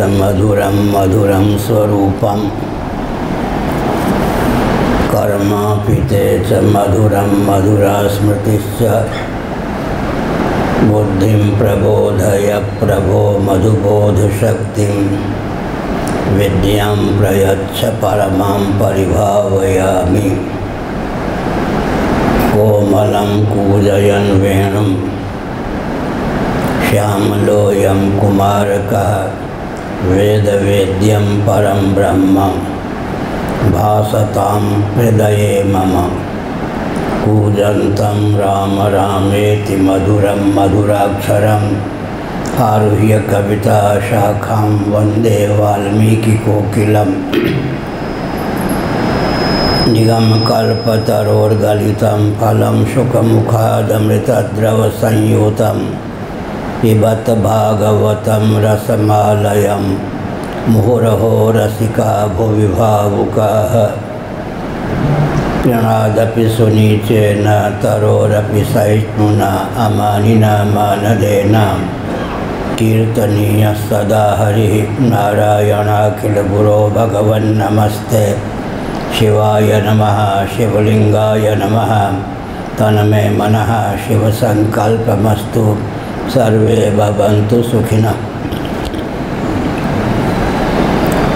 मधुरं मधुरं स्वरूपं कर्मापि ते च मधुरं मधुरा स्मृतिश्च बुद्धिं प्रबोधय प्रभो मधुबोधशक्तिं विद्यां प्रयच्छ परमां परिभावयामि। कोमलं कूजयन् वेणुं श्यामलोऽयं कुमारकः वेदवेद्यं परं ब्रह्म भासतां हृदये मम। कूजन्तं राम रामेति मधुरं मधुराक्षरम् आरुह्य कविता शाखां वन्दे वाल्मीकिकोकिलम्। निगमकल्पतरोर्गलितं फलं शुकमुखादमृतद्रवसंयुतं पिबत भागवतं रसमालयं मुहुरहो रसिका भुवि भावुकाः। प्रणादपि सुनीचेन तरोरपि सहिष्णुना अमानिना मानदेन कीर्तनीयः सदा हरिः नारायणाखिलगुरो भगवन्नमस्ते शिवाय नमः शिवलिंगाय नमः। तन्मे मनः शिवसंकल्पमस्तु सर्वे भवन्तु सुखिनः।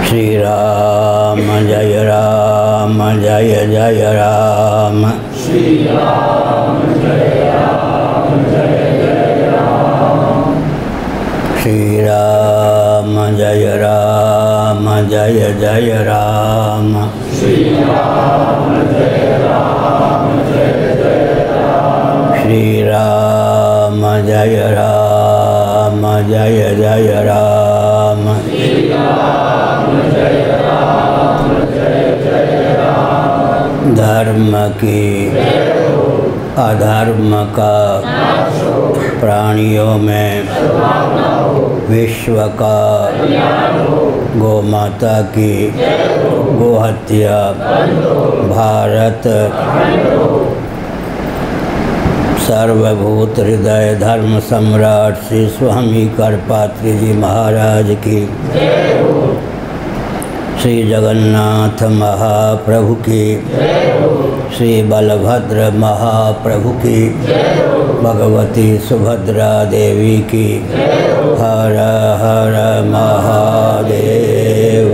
श्रीराम जय राम जय जय राम। श्रीराम जय राम जय जय राम। श्रीराम जय राम जय जय राम। श्रीराम जय राम जय जय राम। श्रीराम जय राम जय जय राम। श्रीराम जय राम जय जय राम। धर्म की अधर्म का प्राणियों में विश्व का गौ माता की गोहत्या भारत सर्वभूत हृदय धर्म सम्राट श्री स्वामी करपात्री जी महाराज की, श्री जगन्नाथ महाप्रभु की, श्री बलभद्र महाप्रभु की, भगवती सुभद्रा देवी की। हर हर महादेव।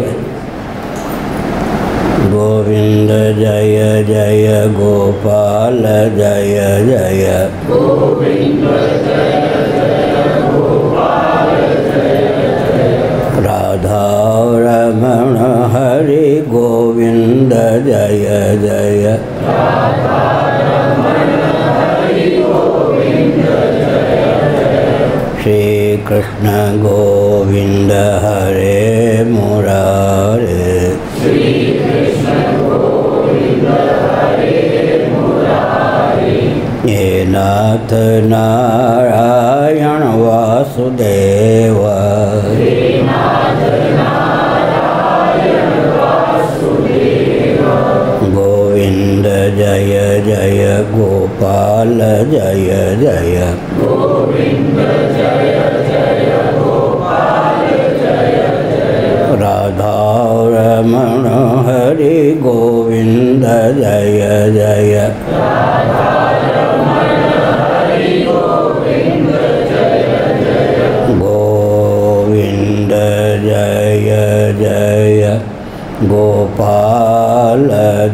गोविंद जय जय गोपाल जय जय। गोविंद जय जय गोपाल जय जय। राधा रमण हरि गोविंद जय जय। राधा रमण हरि गोविंद जय जय। श्री कृष्ण गोविंद हरे मुरारे। श्री कृष्ण गोविंद हरे मुरारी। हे नाथ नारायण वासुदेव। हे नाथ नारायण वासुदेव। गोविंद जय जय गोपाल जय जय। गोविंद जय जय गोपाल जय जय। राधा रमण हरि गोविंद जय जय। राधा रमण हरि गोविंद जय जय। गोविंद जय जय गोपाल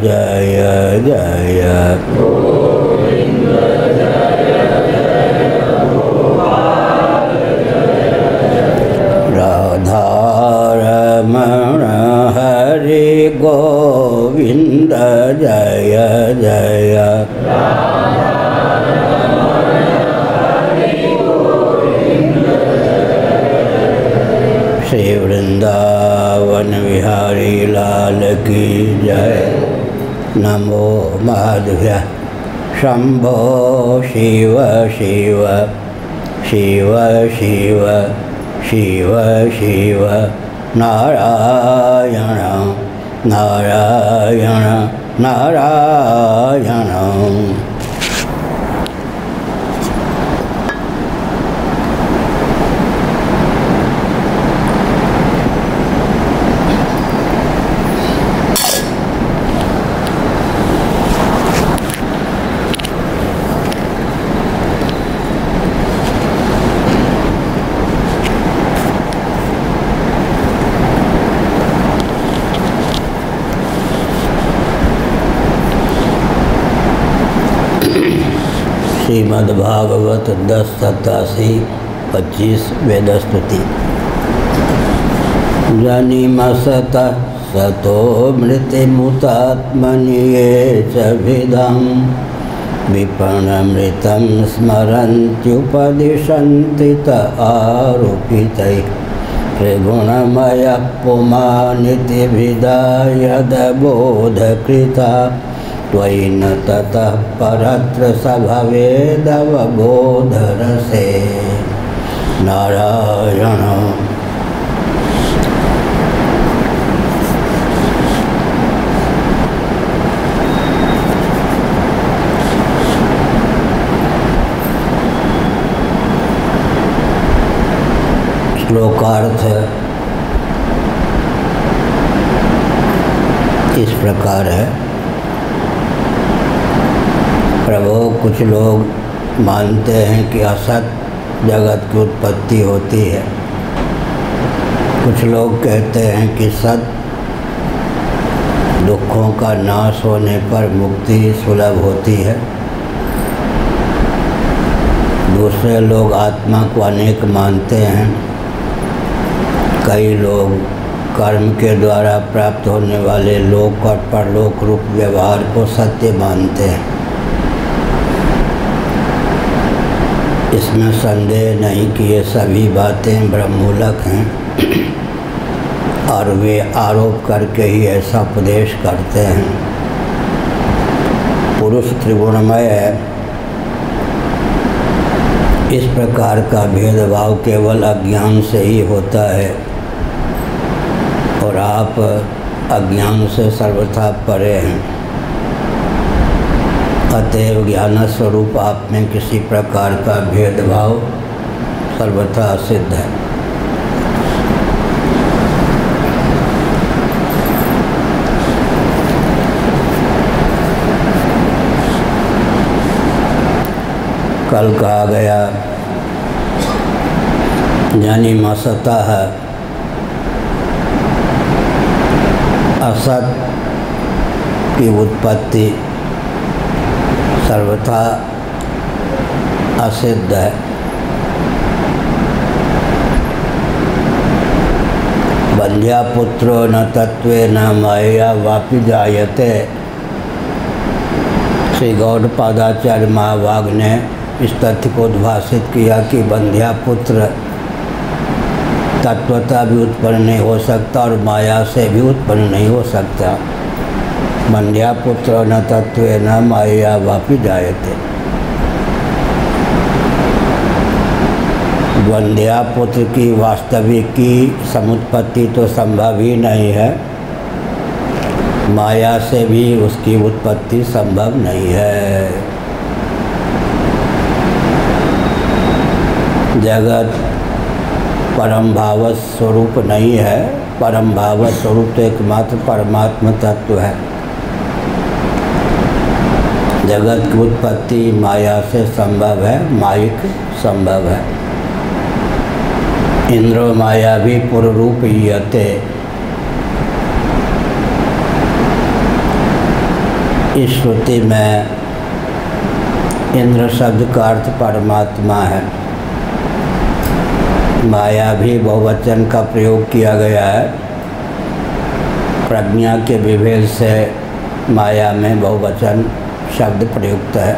जय जय। गोविंद जय जय गोपाल जय जय। राधा रमण हरि गोविंद जय जय। श्री वृंदावन विहारी लाल की जय। नमो माधव्य शंभो शिव शिव शिव शिव शिव शिव नारायण नारायण नारायण। श्रीमद्भागवत 10:87-25 वेदस्तुति। जनिमसत सतो मृतिमुतात्मनि ये च भिदं विपणमृतं स्मरन्त्युपदिशन्ति त आरोपितैः त्रिगुणमयः पुमानिति भिदायदबोधकृता त्वयि न ततः परत्र स भवेदवबोधरसे। नारायण। श्लोकार्थ इस प्रकार है। प्रभु, कुछ लोग मानते हैं कि असत जगत की उत्पत्ति होती है। कुछ लोग कहते हैं कि सत दुखों का नाश होने पर मुक्ति सुलभ होती है। दूसरे लोग आत्मा को अनेक मानते हैं। कई लोग कर्म के द्वारा प्राप्त होने वाले लोक और परलोक रूप व्यवहार को सत्य मानते हैं। इसमें संदेह नहीं कि ये सभी बातें भ्रममूलक हैं और वे आरोप करके ही ऐसा उपदेश करते हैं। पुरुष त्रिगुणमय है। इस प्रकार का भेदभाव केवल अज्ञान से ही होता है और आप अज्ञान से सर्वथा परे हैं। अतएव ज्ञान स्वरूप आप में किसी प्रकार का भेदभाव सर्वथा सिद्ध है। कल कहा गया जनिमसतः असत की उत्पत्ति सर्वथा असिद्ध है। बंध्यापुत्रो न तत्वेन माया वापि जायते। श्री गौड़पादाचार्य महाभाग ने इस तथ्य को उद्भाषित किया कि बंध्यापुत्र तत्वता भी उत्पन्न नहीं हो सकता और माया से भी उत्पन्न नहीं हो सकता। बंध्यापुत्र न तत्वेन माया वापि जायते। बंध्यापुत्र की वास्तविक की समुत्पत्ति तो संभव ही नहीं है। माया से भी उसकी उत्पत्ति संभव नहीं है। जगत परम भाव स्वरूप नहीं है। परम भाव स्वरूप तो एकमात्र परमात्मा तत्व है। जगत की उत्पत्ति माया से संभव है, मायिक संभव है। इंद्रो माया भी पुररूप हीयते। इस श्रुति में इंद्र शब्द का अर्थ परमात्मा है। माया भी बहुवचन का प्रयोग किया गया है। प्रज्ञा के विभेद से माया में बहुवचन शब्द प्रयुक्त है।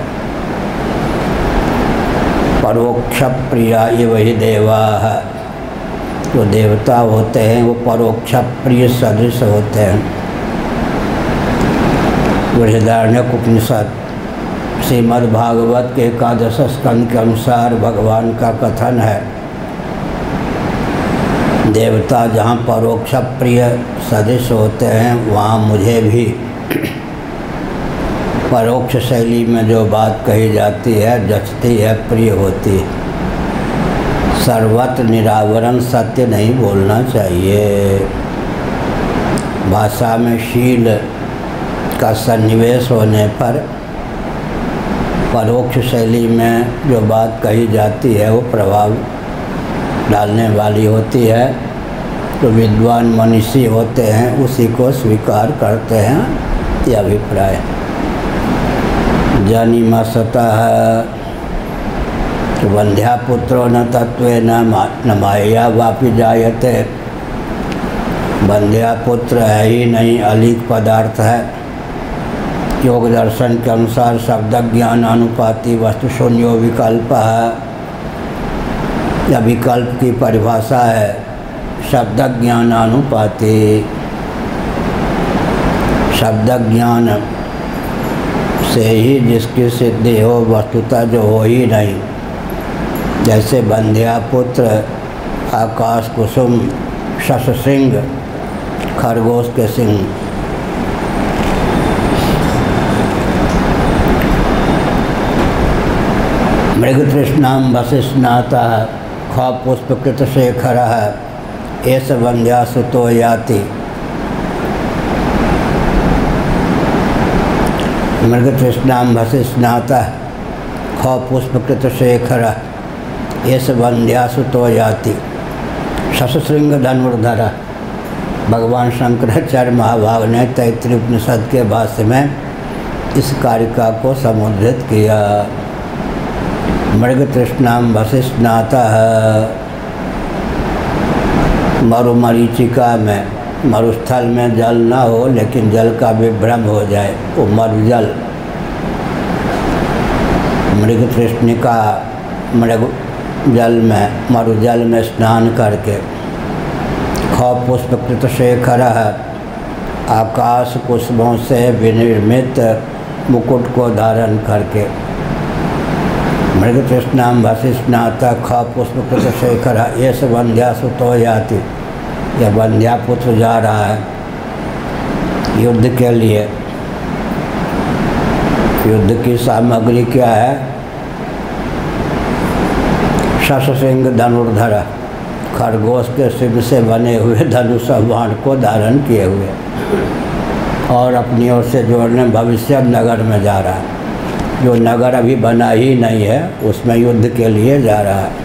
परोक्ष प्रिया ये वही देवा है। जो देवता होते हैं वो परोक्ष प्रिय सदृश होते हैं। बृहदारण्यक उपनिषद श्रीमद्भागवत के 11 स्कंद के अनुसार भगवान का कथन है, देवता जहाँ परोक्ष प्रिय सदृश होते हैं वहाँ मुझे भी परोक्ष शैली में जो बात कही जाती है जचती है, प्रिय होती है। सर्वत्र निरावरण सत्य नहीं बोलना चाहिए। भाषा में शील का सन्निवेश होने पर परोक्ष शैली में जो बात कही जाती है वो प्रभाव डालने वाली होती है। तो विद्वान मनीषी होते हैं उसी को स्वीकार करते हैं, यह अभिप्राय। जानीमसतः वंध्यापुत्रो न तत्त्वेन न माया वापि जायते। वंध्यापुत्र है ही नहीं, अलीक पदार्थ है। योग दर्शन के अनुसार शब्द ज्ञान अनुपाति वस्तु शून्यो विकल्प है। यह विकल्प की परिभाषा है शब्द ज्ञान अनुपाति। शब्द ज्ञान से ही जिसकी सिद्धि हो, वस्तुतः जो हो ही नहीं। जैसे वंध्यापुत्र, आकाश कुसुम, शशसिंह, खरगोश के सिंह। मृगतृष्णाम वसिष्णातः ख पुष्पकृत शेखरः एष वंध्यासुतो याति। मृगतृष्णाम वसिष्णातः ख पुष्पकृत शेखरः एष वंध्यासुतो याति। शशसिंह धनुर्धर। भगवान शंकराचार्य महाभाग ने तैत्तिरीय उपनिषद के भाष्य में इस कारिका को समुद्रित किया। मृगतृष्णाम वसिष्णातः। मरुमरीचिका में, मरुस्थल में जल न हो लेकिन जल का विभ्रम हो जाए, वो मरुजल। मृगतृष्णिका, मृग जल में, मरुजल में स्नान करके। ख पुष्पकृत शेखरः। आकाश कुसुमों से विनिर्मित मुकुट को धारण करके। मृगतृष्णाम वसिष्णातः ख पुष्पकृत शेखरः एष वंध्यासुतो याति। यह वंध्यापुत्र जा रहा है युद्ध के लिए। युद्ध की सामग्री क्या है? शशसिंह धनुर्धर, खरगोश के सिंह से बने हुए धनुष बाण को धारण किए हुए, और अपनी ओर से जोड़ने भविष्य नगर में जा रहा है। जो नगर अभी बना ही नहीं है उसमें युद्ध के लिए जा रहा है।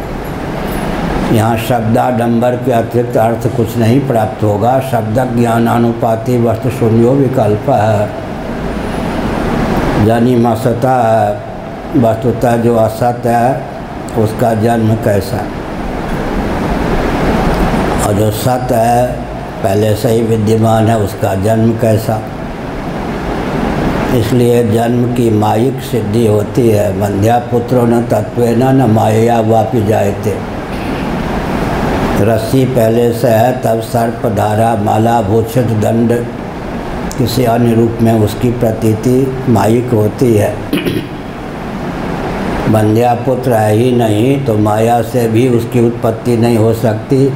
यहाँ शब्दाडंबर के अतिरिक्त अर्थ कुछ नहीं प्राप्त होगा। शब्द ज्ञानानुपाति वस्तु शून्यो विकल्प है। जानीमसतः, वस्तुतः जो असत है उसका जन्म कैसा, और जो सत है पहले से ही विद्यमान है उसका जन्म कैसा। इसलिए जन्म की मायिक सिद्धि होती है। वंध्यापुत्रो न तत्त्वेन न माया वापि जायते। रस्सी पहले से है तब सर्प धारा माला भूषित दंड किसी अन्य रूप में उसकी प्रतीति मायिक होती है। वंध्यापुत्र है ही नहीं तो माया से भी उसकी उत्पत्ति नहीं हो सकती।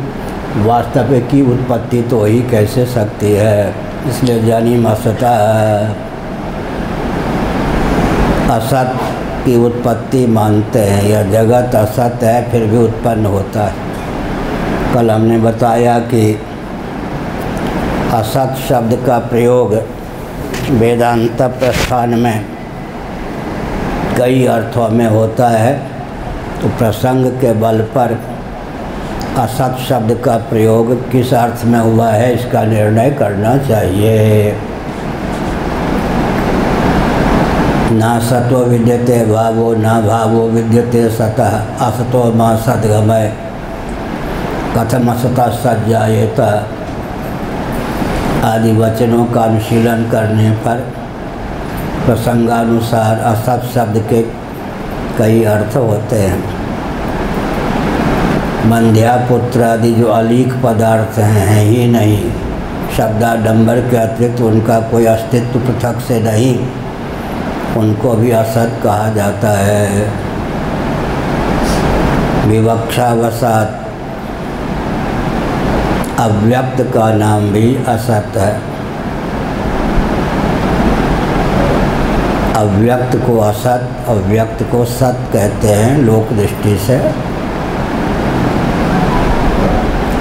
वास्तव की उत्पत्ति तो हो ही कैसे सकती है। इसलिए जानीमसतः असत की उत्पत्ति मानते हैं। यह जगत असत है फिर भी उत्पन्न होता है। कल हमने बताया कि असत शब्द का प्रयोग वेदांत प्रस्थान में कई अर्थों में होता है, तो प्रसंग के बल पर असत शब्द का प्रयोग किस अर्थ में हुआ है इसका निर्णय करना चाहिए। ना सतो विद्यते भावो ना भावो विद्यते सतः असतो मा सद्गमय कथम असतः सज्जायेत आदि वचनों का अनुशीलन करने पर प्रसंगानुसार असत शब्द के कई अर्थ होते हैं। वंध्यापुत्र आदि जो अलीक पदार्थ हैं ही नहीं। शब्दाडंबर के अतिरिक्त उनका कोई अस्तित्व पृथक से नहीं, उनको भी असत कहा जाता है। विवक्षावसात अव्यक्त का नाम भी असत है। अव्यक्त को असत, अव्यक्त को सत कहते हैं लोक दृष्टि से।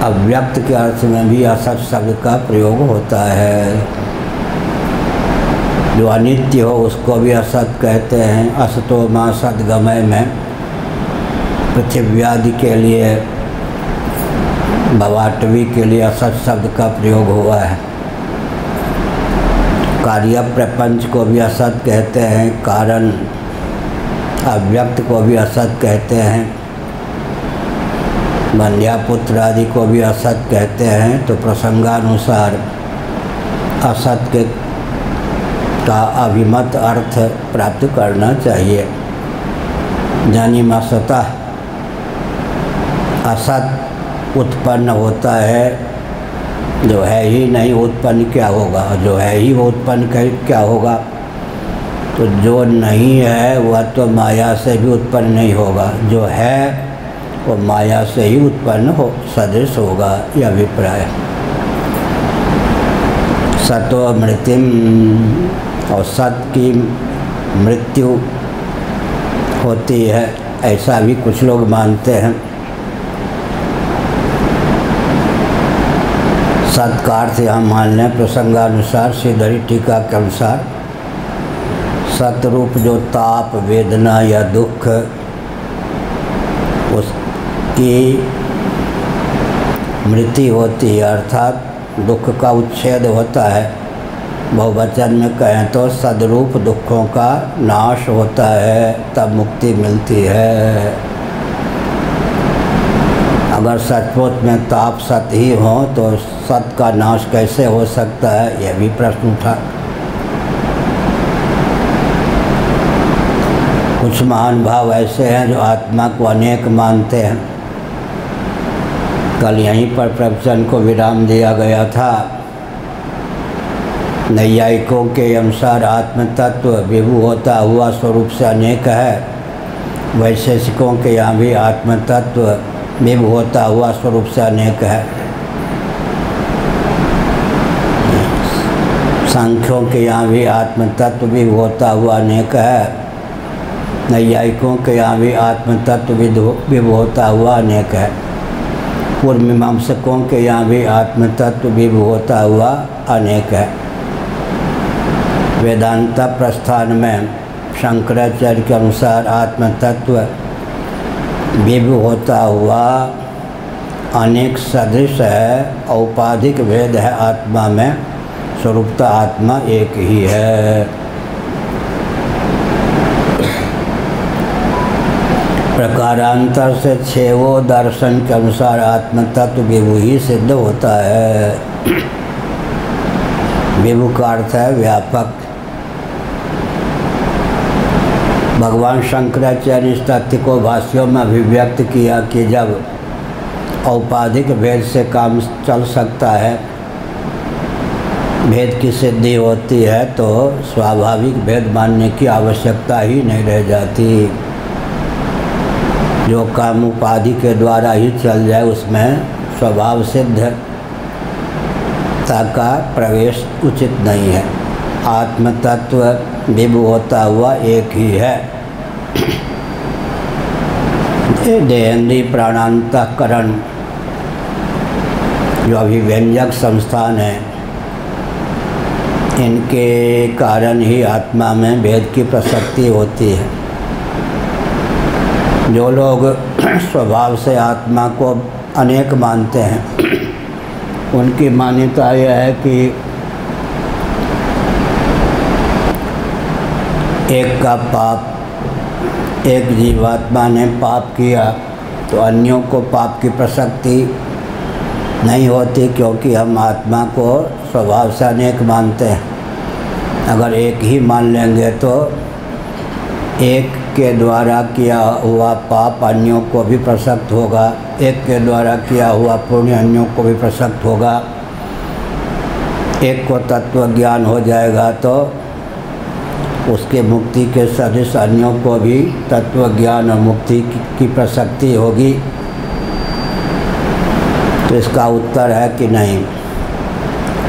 अव्यक्त के अर्थ में भी असत शब्द का प्रयोग होता है। जो अनित्य हो उसको भी असत कहते हैं। असतो मा सद्गमय में पृथिव्यादि के लिए, भवाटवी के लिए असत शब्द का प्रयोग हुआ है। कार्य प्रपंच को भी असत कहते हैं, कारण अव्यक्त को भी असत कहते हैं, बंध्या पुत्र आदि को भी असत कहते हैं। तो प्रसंगानुसार असत के का अभिमत अर्थ प्राप्त करना चाहिए। जनिमसतः असत उत्पन्न होता है, जो है ही नहीं उत्पन्न क्या होगा, जो है ही वो उत्पन्न क्या होगा। तो जो नहीं है वह तो माया से भी उत्पन्न नहीं होगा, जो है वो माया से ही उत्पन्न हो सदृश होगा, यह अभिप्राय। सतो मृत्युम, और सत की मृत्यु होती है, ऐसा भी कुछ लोग मानते हैं। सत का अर्थ यहाँ मान लें प्रसंगानुसार श्रीधरी टीका के अनुसार सतरूप जो ताप, वेदना या दुख, उसकी मृत्यु होती है, अर्थात दुख का उच्छेद होता है। बहुवचन में कहें तो सदरूप दुखों का नाश होता है, तब मुक्ति मिलती है। अगर सचमुच में ताप सत ही हो तो सत का नाश कैसे हो सकता है, यह भी प्रश्न उठा। कुछ महान भाव ऐसे हैं जो आत्मा को अनेक मानते हैं। कल यहीं पर प्रवचन को विराम दिया गया था। नैयायिकों के अनुसार आत्म तत्व विभु होता हुआ स्वरूप से अनेक है। वैशेषिकों के यहाँ भी आत्म तत्व विभु होता हुआ स्वरूप से अनेक है। सांख्यों के यहाँ भी आत्म तत्व विभु होता हुआ अनेक है। नैयायिकों के यहाँ भी आत्म तत्व विभु होता हुआ अनेक है। पूर्व मीमांसकों के यहाँ भी आत्म तत्व विभु होता हुआ अनेक है। वेदांत प्रस्थान में शंकराचार्य के अनुसार आत्म तत्व विभु होता हुआ अनेक सदृश है। औपाधिक भेद है आत्मा में, स्वरूपतः आत्मा एक ही है। प्रकारांतर से छेवों दर्शन के अनुसार आत्म तत्व विभु ही सिद्ध होता है। विभु का अर्थ है व्यापक। भगवान शंकराचार्य इस तथ्य को भाष्यों में अभिव्यक्त किया कि जब औपाधिक भेद से काम चल सकता है, भेद की सिद्धि होती है, तो स्वाभाविक भेद मानने की आवश्यकता ही नहीं रह जाती। जो काम उपाधि के द्वारा ही चल जाए उसमें स्वभाव सिद्धता का प्रवेश उचित नहीं है। आत्म तत्व विभु होता हुआ एक ही है। देहेंद्री प्राणांतकरण जो अभिव्यंजक संस्थान है, इनके कारण ही आत्मा में भेद की प्रसक्ति होती है। जो लोग स्वभाव से आत्मा को अनेक मानते हैं, उनकी मान्यता यह है कि एक का पाप, एक जीवात्मा ने पाप किया तो अन्यों को पाप की प्रसक्ति नहीं होती, क्योंकि हम आत्मा को स्वभाव से अनेक मानते हैं। अगर एक ही मान लेंगे तो एक के द्वारा किया हुआ पाप अन्यों को भी प्रसक्त होगा, एक के द्वारा किया हुआ पुण्य अन्यों को भी प्रसक्त होगा। एक को तत्व ज्ञान हो जाएगा तो उसके मुक्ति के सदृश अन्यों को भी तत्व ज्ञान और मुक्ति की प्रसक्ति होगी। तो इसका उत्तर है कि नहीं,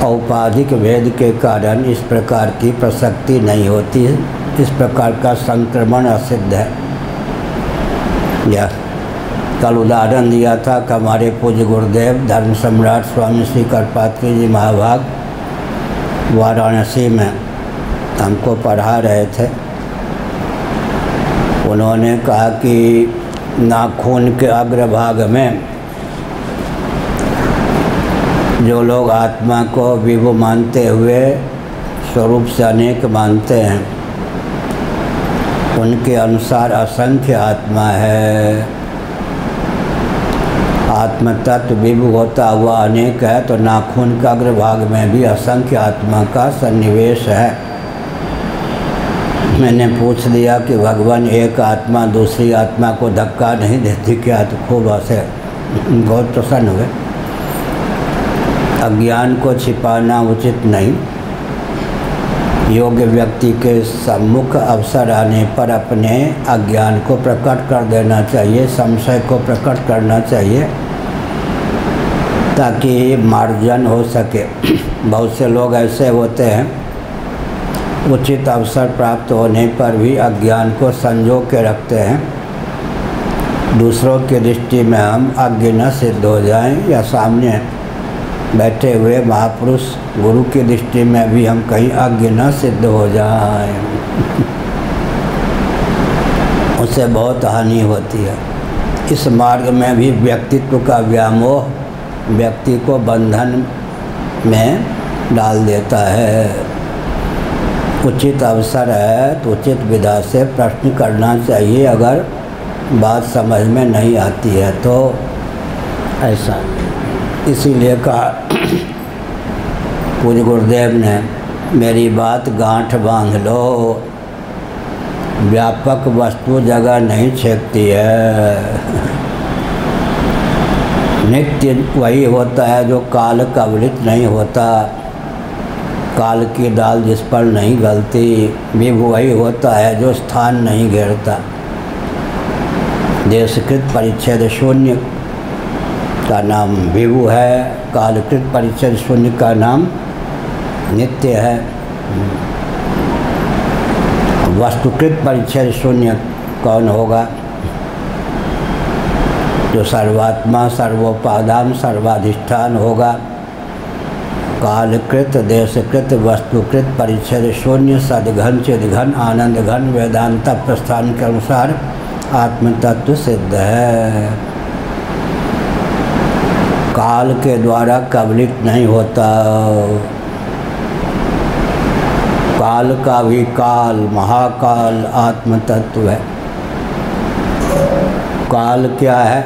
औपाधिक भेद के कारण इस प्रकार की प्रसक्ति नहीं होती है। इस प्रकार का संक्रमण असिद्ध है। यह कल उदाहरण दिया था कि हमारे पूज्य गुरुदेव धर्म सम्राट स्वामी श्री करपात्री जी महाभाग वाराणसी में हमको पढ़ा रहे थे। उन्होंने कहा कि नाखून के अग्रभाग में जो लोग आत्मा को विभु मानते हुए स्वरूप से अनेक मानते हैं, उनके अनुसार असंख्य आत्मा है। आत्म तत्व विभु होता हुआ अनेक है, तो नाखून का अग्रभाग में भी असंख्य आत्मा का सन्निवेश है। मैंने पूछ लिया कि भगवान एक आत्मा दूसरी आत्मा को धक्का नहीं देती क्या? तो खूब हंसे, बहुत प्रसन्न हुए। अज्ञान को छिपाना उचित नहीं। योग्य व्यक्ति के सम्मुख अवसर आने पर अपने अज्ञान को प्रकट कर देना चाहिए, संशय को प्रकट करना चाहिए, ताकि मार्जन हो सके। बहुत से लोग ऐसे होते हैं, उचित अवसर प्राप्त होने पर भी अज्ञान को संजो के रखते हैं। दूसरों की दृष्टि में हम अज्ञ न सिद्ध हो जाएं, या सामने बैठे हुए महापुरुष गुरु की दृष्टि में भी हम कहीं अज्ञ न सिद्ध हो जाएं। उससे बहुत हानि होती है। इस मार्ग में भी व्यक्तित्व का व्यामोह व्यक्ति को बंधन में डाल देता है। उचित अवसर है तो उचित विधा से प्रश्न करना चाहिए, अगर बात समझ में नहीं आती है तो। ऐसा इसीलिए कहा पूज्य गुरुदेव ने, मेरी बात गांठ बांध लो, व्यापक वस्तु जगह नहीं छेकती है। नित्य वही होता है जो काल कवलित नहीं होता, काल की दाल जिस पर नहीं गलती। विभु वही होता है जो स्थान नहीं घेरता। देशकृत परिच्छेद शून्य का नाम विभु है, कालकृत परिच्छेद शून्य का नाम नित्य है। वस्तुकृत परिच्छेद शून्य कौन होगा? जो सर्वात्मा सर्वोपादान सर्वाधिष्ठान होगा। कालकृत देशकृत वस्तुकृत परिच्छेद शून्य सदघन चिदघन आनंद घन वेदांत प्रस्थान के अनुसार आत्म तत्व सिद्ध है। काल के द्वारा कबलित नहीं होता। काल का भी काल महाकाल आत्म तत्व है। काल क्या है?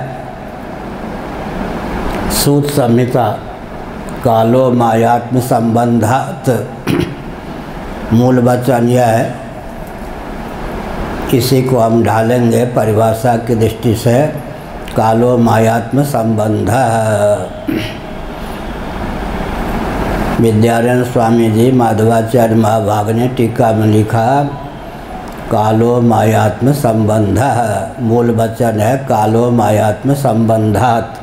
सूत संहिता कालो मायात्म संबंधात मूल वचन यह है। इसी को हम ढालेंगे परिभाषा की दृष्टि से। कालो मायात्म संबंध। विद्यारण्य स्वामी जी माधवाचार्य महाभाग ने टीका में लिखा, कालो मायात्म संबंध। मूल वचन है कालो मायात्म संबंधात।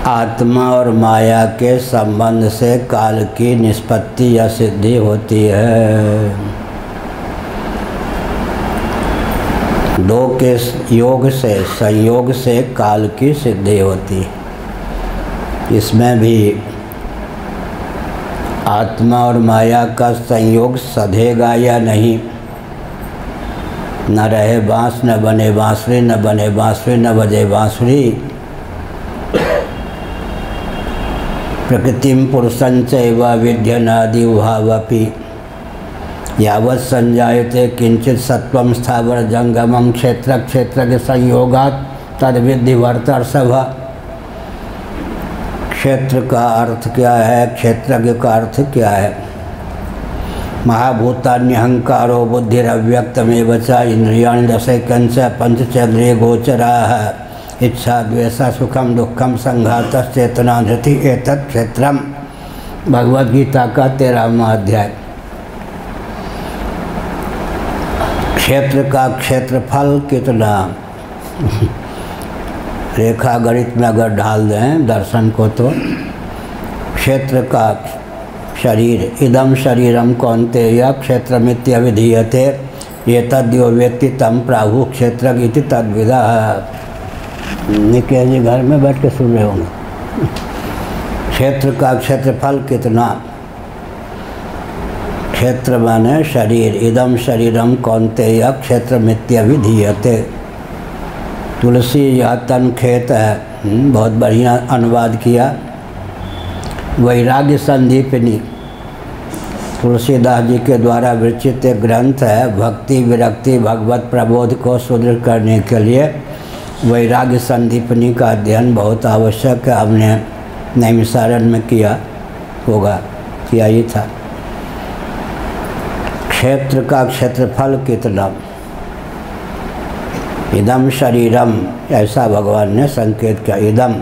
आत्मा और माया के संबंध से काल की निष्पत्ति या सिद्धि होती है। दो के योग से संयोग से काल की सिद्धि होती है। इसमें भी आत्मा और माया का संयोग सधेगा या नहीं। न रहे बाँस न बने बाँसुरी, न बने बाँसुरी न बजे बाँसुरी। प्रकृतिम पुरुषं चैव विद्यनादि उभावपि यावत् संजायते किंचित सत्वम स्थावर जंगमम क्षेत्र क्षेत्र संयोगात तद्विद्धि वर्तर्षभ। क्षेत्र का अर्थ क्या है? क्षेत्रज्ञ का अर्थ क्या है? महाभूतान्यहंकारो बुद्धिरव्यक्तमेव च इंद्रियाणि दशैकञ्च पंचचन्द्रिय गोचराः इच्छा द्वेषा सुखम दुखम संघातः चेतना धृति एतत् क्षेत्रम। भगवद गीता का 13वां अध्याय। क्षेत्र का क्षेत्रफल कितना? रेखा गणित में अगर ढाल दें दर्शन को तो क्षेत्र का शरीर, इदम शरीरम कौन्तेय क्षेत्रमित्यभिधीयते एतद्यो वेत्ति तं प्राहु क्षेत्रज्ञ इति तद्विदः। निके जी घर में बैठ के सुन रहे होंगे। क्षेत्र का क्षेत्रफल कितना? क्षेत्र माने शरीर। इदम शरीरम कौन्तेय क्षेत्रमित्यभिधीयते। तुलसी यह तन खेत है। बहुत बढ़िया अनुवाद किया। वैराग्य संदीपिनी तुलसीदास जी के द्वारा विरचित एक ग्रंथ है। भक्ति विरक्ति भगवत प्रबोध को सुदृढ़ करने के लिए वैराग्य संदीपनी का अध्ययन बहुत आवश्यक है। हमने नैमिषारण्य में किया होगा, किया ही था। क्षेत्र का क्षेत्रफल कितना, इदम शरीरम, ऐसा भगवान ने संकेत किया। इदम,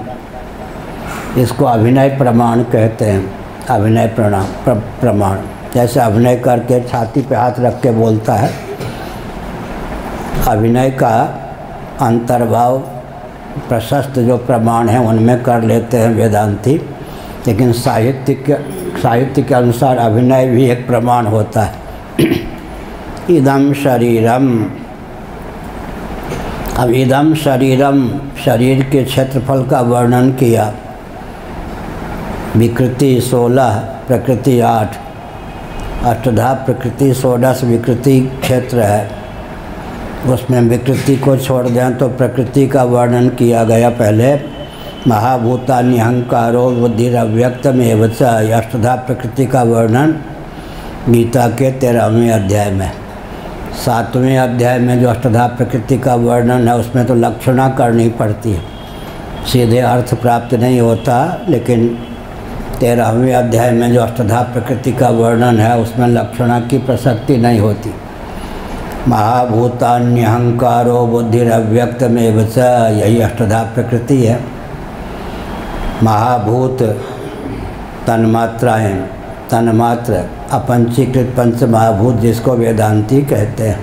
इसको अभिनय प्रमाण कहते हैं। अभिनय प्रमाण, जैसे अभिनय करके छाती पे हाथ रख के बोलता है। अभिनय का अंतर्भाव प्रशस्त जो प्रमाण है उनमें कर लेते हैं वेदांती, लेकिन साहित्य के अनुसार अभिनय भी एक प्रमाण होता है। इदम शरीरम, अब इदम शरीरम, शरीर के क्षेत्रफल का वर्णन किया। विकृति 16, प्रकृति 8, अष्टधा प्रकृति 16 विकृति क्षेत्र है। उसमें विकृति को छोड़ दें तो प्रकृति का वर्णन किया गया पहले। महाभूतानि अहंकारो बुद्धिरव्यक्तमेव च, अष्टधा प्रकृति का वर्णन गीता के 13वें अध्याय में। 7वें अध्याय में जो अष्टधा प्रकृति का वर्णन है उसमें तो लक्षणा करनी पड़ती है, सीधे अर्थ प्राप्त नहीं होता। लेकिन 13वें अध्याय में जो अष्टधा प्रकृति का वर्णन है उसमें लक्षणा की प्रसक्ति नहीं होती। महाभूतान्यहंकारो बुद्धिरव्यक्तमेव च, यही अष्टधा प्रकृति है। महाभूत तन्मात्राएं, तन्मात्र अपंचीकृत पंच महाभूत जिसको वेदांती कहते हैं।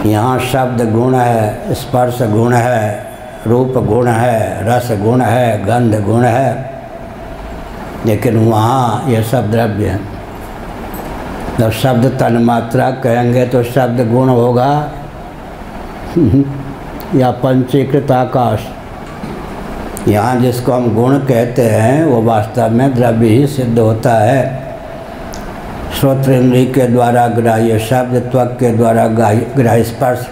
यहाँ शब्द गुण है, स्पर्श गुण है, रूप गुण है, रस गुण है, गंध गुण है, लेकिन वहाँ ये सब द्रव्य है। जब शब्द तन्मात्रा कहेंगे तो शब्द गुण होगा या पंचीकृत आकाश। यहाँ जिसको हम गुण कहते हैं वो वास्तव में द्रव्य ही सिद्ध होता है। श्रोत्र इंद्रिय के द्वारा ग्राह्य शब्द, त्वक के द्वारा ग्राह्य स्पर्श,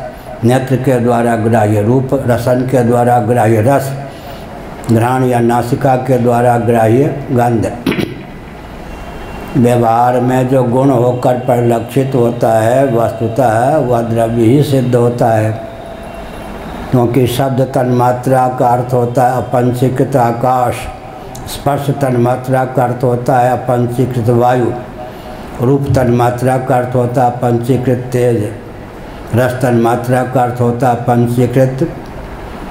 नेत्र के द्वारा ग्राह्य रूप, रसन के द्वारा ग्राह्य रस, घ्राण या नासिका के द्वारा ग्राह्य गंध। व्यवहार में जो गुण होकर परिलक्षित होता है वस्तुतः वह द्रव्य ही सिद्ध होता है, क्योंकि शब्द तन्मात्रा का अर्थ होता है अपंचीकृत आकाश, स्पर्श तन्मात्रा का अर्थ होता है अपंचीकृत वायु, रूप तन्मात्रा का अर्थ होता है अपंचीकृत तेज, रस तन्मात्रा का अर्थ होता है पंचीकृत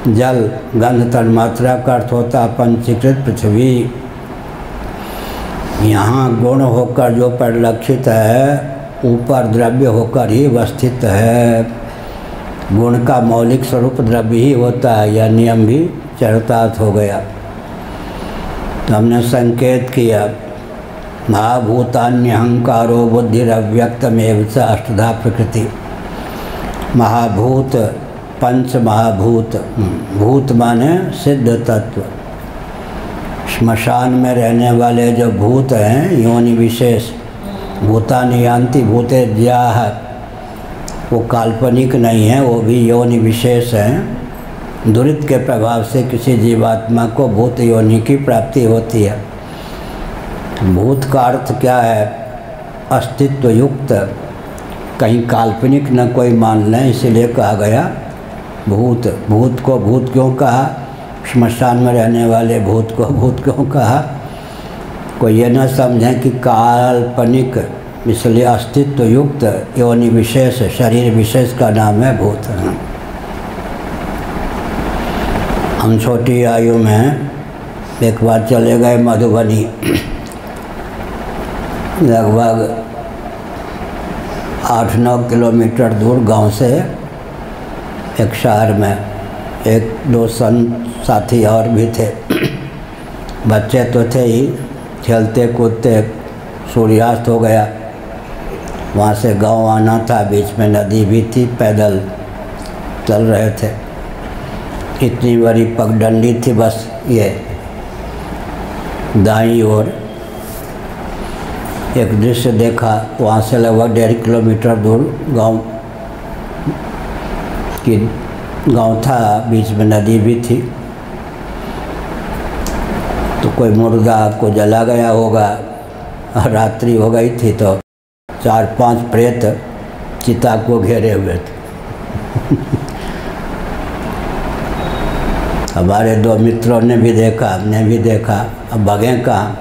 जल, गंध तन्मात्रा का अर्थ होता है पंचीकृत पृथ्वी। यहाँ गुण होकर जो परिलक्षित है ऊपर द्रव्य होकर ही अवस्थित है। गुण का मौलिक स्वरूप द्रव्य ही होता है, यह नियम भी चरितार्थ हो गया। तो हमने संकेत किया महाभूतान्यहंकारो बुद्धिरव्यक्तमेव च, अष्टधा प्रकृति। महाभूत, पंच महाभूत, भूत माने सिद्ध तत्व। श्मशान में रहने वाले जो भूत हैं योनि विशेष, भूतानि यान्ति भूतेज्याः, वो काल्पनिक नहीं है, वो भी योनि विशेष हैं। दुरित के प्रभाव से किसी जीवात्मा को भूत योनि की प्राप्ति होती है। भूत का अर्थ क्या है? अस्तित्व युक्त, कहीं काल्पनिक न कोई मान लें, इसीलिए कहा गया भूत। भूत को भूत क्यों कहा? श्मशान में रहने वाले भूत को भूत क्यों कहा? कोई ये न समझें कि काल्पनिक, इसलिए अस्तित्व युक्त योनि विशेष, शरीर विशेष का नाम है भूत। हम छोटी आयु में एक बार चले गए मधुबनी, लगभग 8-9 किलोमीटर दूर गांव से एक शहर में। एक दो साथी और भी थे। बच्चे तो थे ही, खेलते कूदते सूर्यास्त हो गया। वहाँ से गांव आना था, बीच में नदी भी थी, पैदल चल रहे थे। इतनी बड़ी पगडंडी थी, बस ये दाईं ओर एक दृश्य देखा। वहाँ से लगभग 1.5 किलोमीटर दूर गांव था, बीच में नदी भी थी। तो कोई मुर्गा को जला गया होगा, रात्रि हो गई थी तो 4-5 प्रेत चिता को घेरे हुए थे। हमारे 2 मित्रों ने भी देखा, हमने भी देखा। अब भगें कहाँ,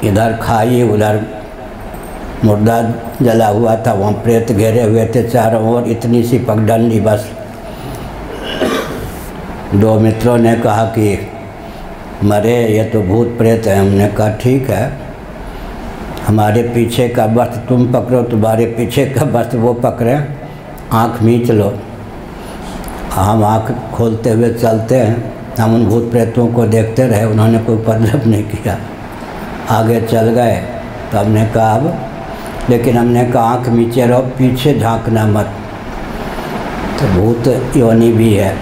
इधर खाई उधर मुर्दा जला हुआ था, वहाँ प्रेत घेरे हुए थे चारों ओर, इतनी सी पगडंडी बस। 2 मित्रों ने कहा कि मरे ये तो भूत प्रेत है। हमने कहा ठीक है, हमारे पीछे का वस्त्र तुम पकड़ो, तुम्हारे पीछे का वस्त्र वो पकड़े, आँख मींच लो। हम आँख खोलते हुए चलते हैं, हम उन भूत प्रेतों को देखते रहे, उन्होंने कोई उपद्रव नहीं किया, आगे चल गए। तो हमने कहा अब, लेकिन हमने कहा आँख नीचे रहो, पीछे झांकना मत। तो भूत योनि भी है।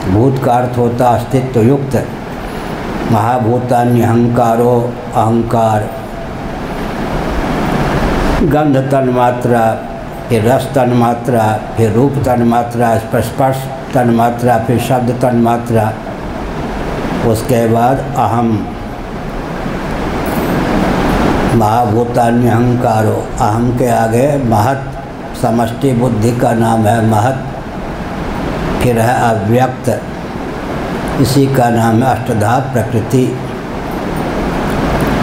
भूत का अर्थ होता अस्तित्व युक्त। महाभूतान्यहंकारो अहंकार, गंध तन्मात्रा, फिर रस तन्मात्रा, फिर रूप तन्मात्रा, स्पर्श तन्मात्रा, फिर शब्द तन्मात्रा, उसके बाद अहम। महाभूतान्यहंकारो, अहम के आगे महत, समष्टि बुद्धि का नाम है महत। फिर है अव्यक्त, इसी का नाम है अष्टधा प्रकृति।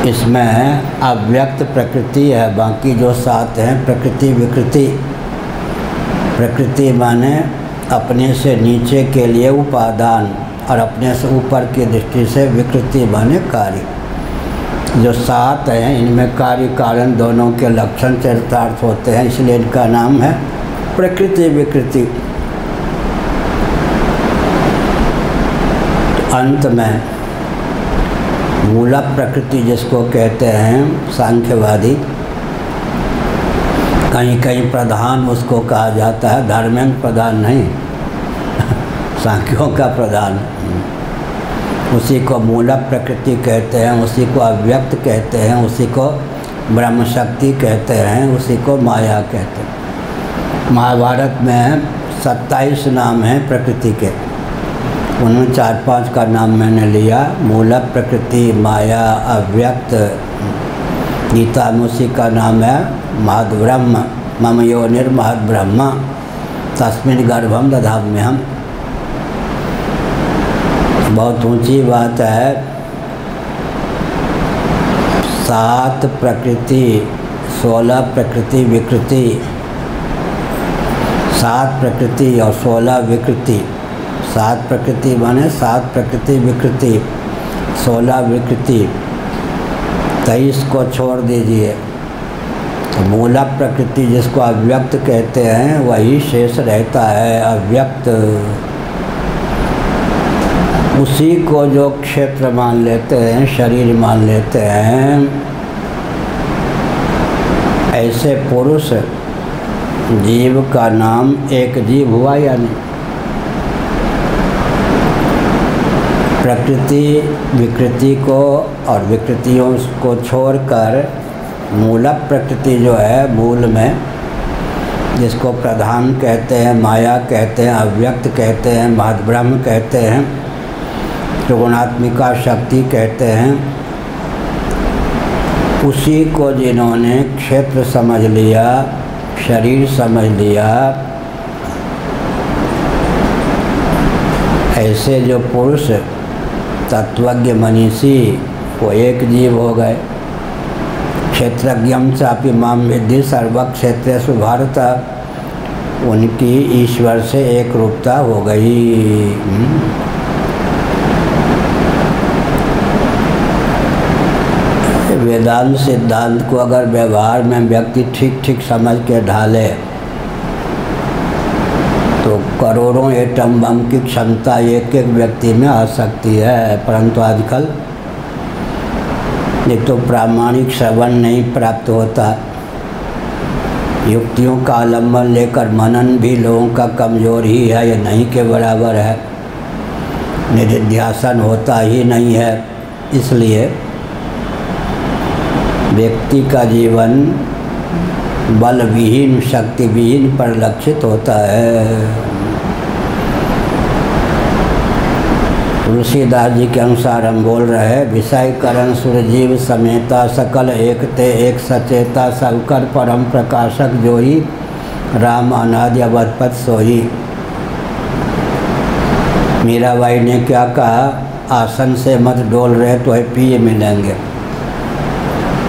इसमें अव्यक्त प्रकृति है, बाकी जो 7 हैं प्रकृति विकृति। प्रकृति माने अपने से नीचे के लिए उपादान, और अपने से ऊपर की दृष्टि से विकृति माने कार्य। जो 7 हैं इनमें कार्य कारण दोनों के लक्षण चरितार्थ होते हैं, इसलिए इनका नाम है प्रकृति विकृति। तो अंत में मूल प्रकृति जिसको कहते हैं सांख्यवादी, कहीं कहीं प्रधान उसको कहा जाता है, धर्मेंद्र प्रधान नहीं, सांख्यों का प्रधान। उसी को मूल प्रकृति कहते हैं, उसी को अव्यक्त कहते हैं, उसी को ब्रह्म शक्ति कहते हैं, उसी को माया कहते हैं। महाभारत में 27 नाम हैं प्रकृति के, उनमें 4-5 का नाम मैंने लिया। मूल प्रकृति, माया, अव्यक्त। गीता में उसी का नाम है महद्ब्रह्म, मम योनिर्महद् ब्रह्म तस्मिन् गर्भं दधाम्यहम्। बहुत ऊंची बात है। 7 प्रकृति, 16 प्रकृति विकृति। 7 प्रकृति और 16 विकृति। 7 प्रकृति माने 7 प्रकृति विकृति, 16 विकृति। 23 को छोड़ दीजिए। तो मूल प्रकृति जिसको अव्यक्त कहते हैं वही शेष रहता है, अव्यक्त। उसी को जो क्षेत्र मान लेते हैं, शरीर मान लेते हैं, ऐसे पुरुष जीव का नाम एक जीव हुआ या नहीं? प्रकृति विकृति को और विकृतियों को छोड़कर मूल प्रकृति जो है, मूल में जिसको प्रधान कहते हैं, माया कहते हैं, अव्यक्त कहते हैं, महद्ब्रह्म कहते हैं, त्रिगुणात्मिका शक्ति कहते हैं, उसी को जिन्होंने क्षेत्र समझ लिया, शरीर समझ लिया, ऐसे जो पुरुष तत्वज्ञ मनीषी वो एक जीव हो गए। क्षेत्रज्ञम चापि माम विद्धि सर्वक्षेत्रेषु भारत, उनकी ईश्वर से एक रूपता हो गई। वेदांत सिद्धांत को अगर व्यवहार में व्यक्ति ठीक ठीक समझ के ढाले तो करोड़ों एटम बम की क्षमता एक एक व्यक्ति में आ सकती है। परंतु आजकल एक तो प्रामाणिक श्रवण नहीं प्राप्त होता, युक्तियों का आलम्बन लेकर मनन भी लोगों का कमज़ोर ही है, ये नहीं के बराबर है, निधिध्यासन होता ही नहीं है। इसलिए व्यक्ति का जीवन बलविहीन, शक्तिविहीन परिलक्षित होता है। तुलसीदास जी के अनुसार हम बोल रहे हैं, विषय करण सुरजीव समेता सकल एक ते एक सचेता सबकर परम प्रकाशक जोई राम अनादि अवधपत सोई। मीराबाई ने क्या कहा, आसन से मत डोल रहे तो है पिए मिलेंगे।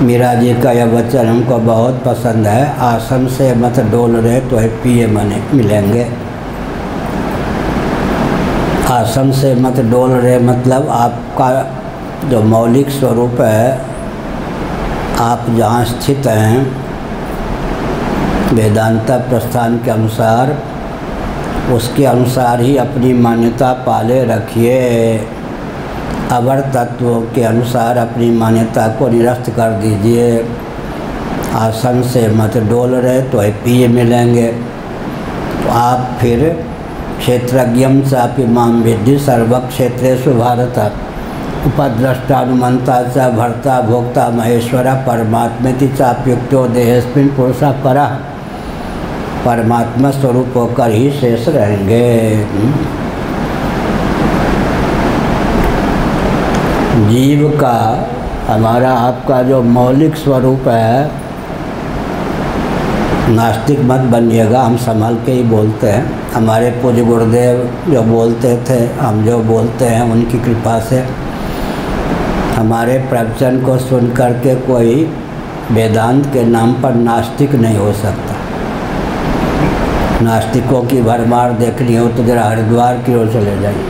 मीरा जी का यह वचन हमको बहुत पसंद है, आसन से मत डोल रहे तो है पिए मिलेंगे। आसन से मत डोल रहे मतलब आपका जो मौलिक स्वरूप है, आप जहाँ स्थित हैं वेदांता प्रस्थान के अनुसार, उसके अनुसार ही अपनी मान्यता पाले रखिए। अवर तत्वों के अनुसार अपनी मान्यता को निरस्त कर दीजिए। आसन से मत डोल रहे तो है पिए मिलेंगे। तो आप फिर क्षेत्रज्ञम चापि माम विद्धि सर्वक्षेत्रेषु भारत उपद्रष्टानुमंता च भर्ता भोक्ता महेश्वरा परमात्मेति चाप्युक्तो देहेस्मिन् पुरुषः परः। परमात्मा स्वरूप होकर ही शेष रहेंगे। जीव का हमारा आपका जो मौलिक स्वरूप है, नास्तिक मत बनिएगा, हम संभल के ही बोलते हैं। हमारे पूज्य गुरुदेव जो बोलते थे, हम जो बोलते हैं उनकी कृपा से हमारे प्रवचन को सुन करके कोई वेदांत के नाम पर नास्तिक नहीं हो सकता। नास्तिकों की भरमार देखनी हो तो जरा हरिद्वार की ओर चले जाइए,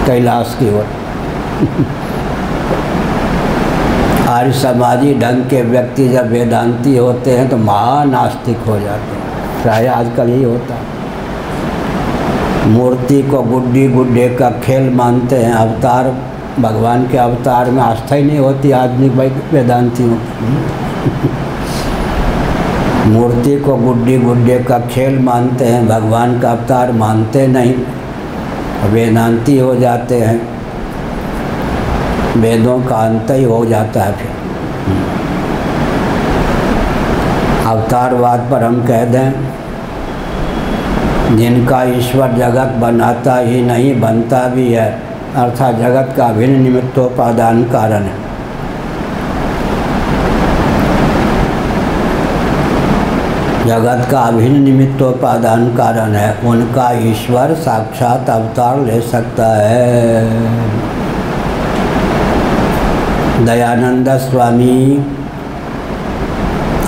कैलाश की ओर। आर्य समाजी ढंग के व्यक्ति जब वेदांती होते हैं तो महानास्तिक हो जाते हैं। प्रायः आजकल ही होता है। मूर्ति को गुड्डी गुड्डे का खेल मानते हैं। अवतार, भगवान के अवतार में आस्था ही नहीं होती आदमी वेदांतियों। मूर्ति को गुड्डी गुड्डे का खेल मानते हैं, भगवान का अवतार मानते नहीं, वेदांती हो जाते हैं। वेदों का अंत ही हो जाता है। फिर अवतारवाद पर हम कह दें, जिनका ईश्वर जगत बनाता ही नहीं बनता भी है, अर्थात जगत का अभिन्न निमित्तोपादान कारण है। जगत का अभिन्न निमित्तोपादान कारण है, उनका ईश्वर साक्षात अवतार ले सकता है। दयानंद स्वामी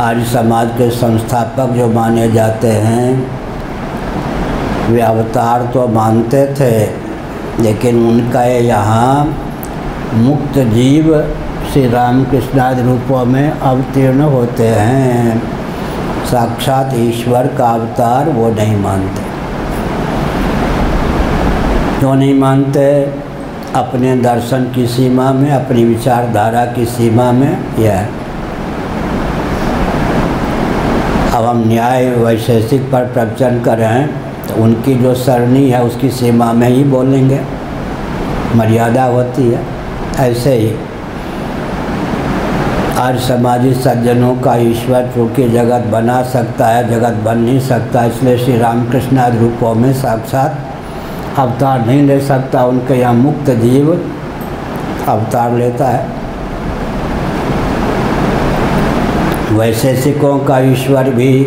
आर्य समाज के संस्थापक जो माने जाते हैं, वे अवतार तो मानते थे, लेकिन उनका यहाँ मुक्त जीव श्री रामकृष्णादि रूपों में अवतीर्ण होते हैं। साक्षात ईश्वर का अवतार वो नहीं मानते। क्यों नहीं मानते? अपने दर्शन की सीमा में, अपनी विचारधारा की सीमा में यह। अब हम न्याय वैशेषिक पर प्रवचन कर रहे हैं तो उनकी जो सरणी है उसकी सीमा में ही बोलेंगे, मर्यादा होती है। ऐसे ही आर्य समाजी सज्जनों का ईश्वर चूँकि जगत बना सकता है, जगत बन नहीं सकता, इसलिए श्री रामकृष्ण आदि रूपों में साक्षात अवतार नहीं ले सकता। उनके यहाँ मुक्त जीव अवतार लेता है। वैशेषिकों का ईश्वर भी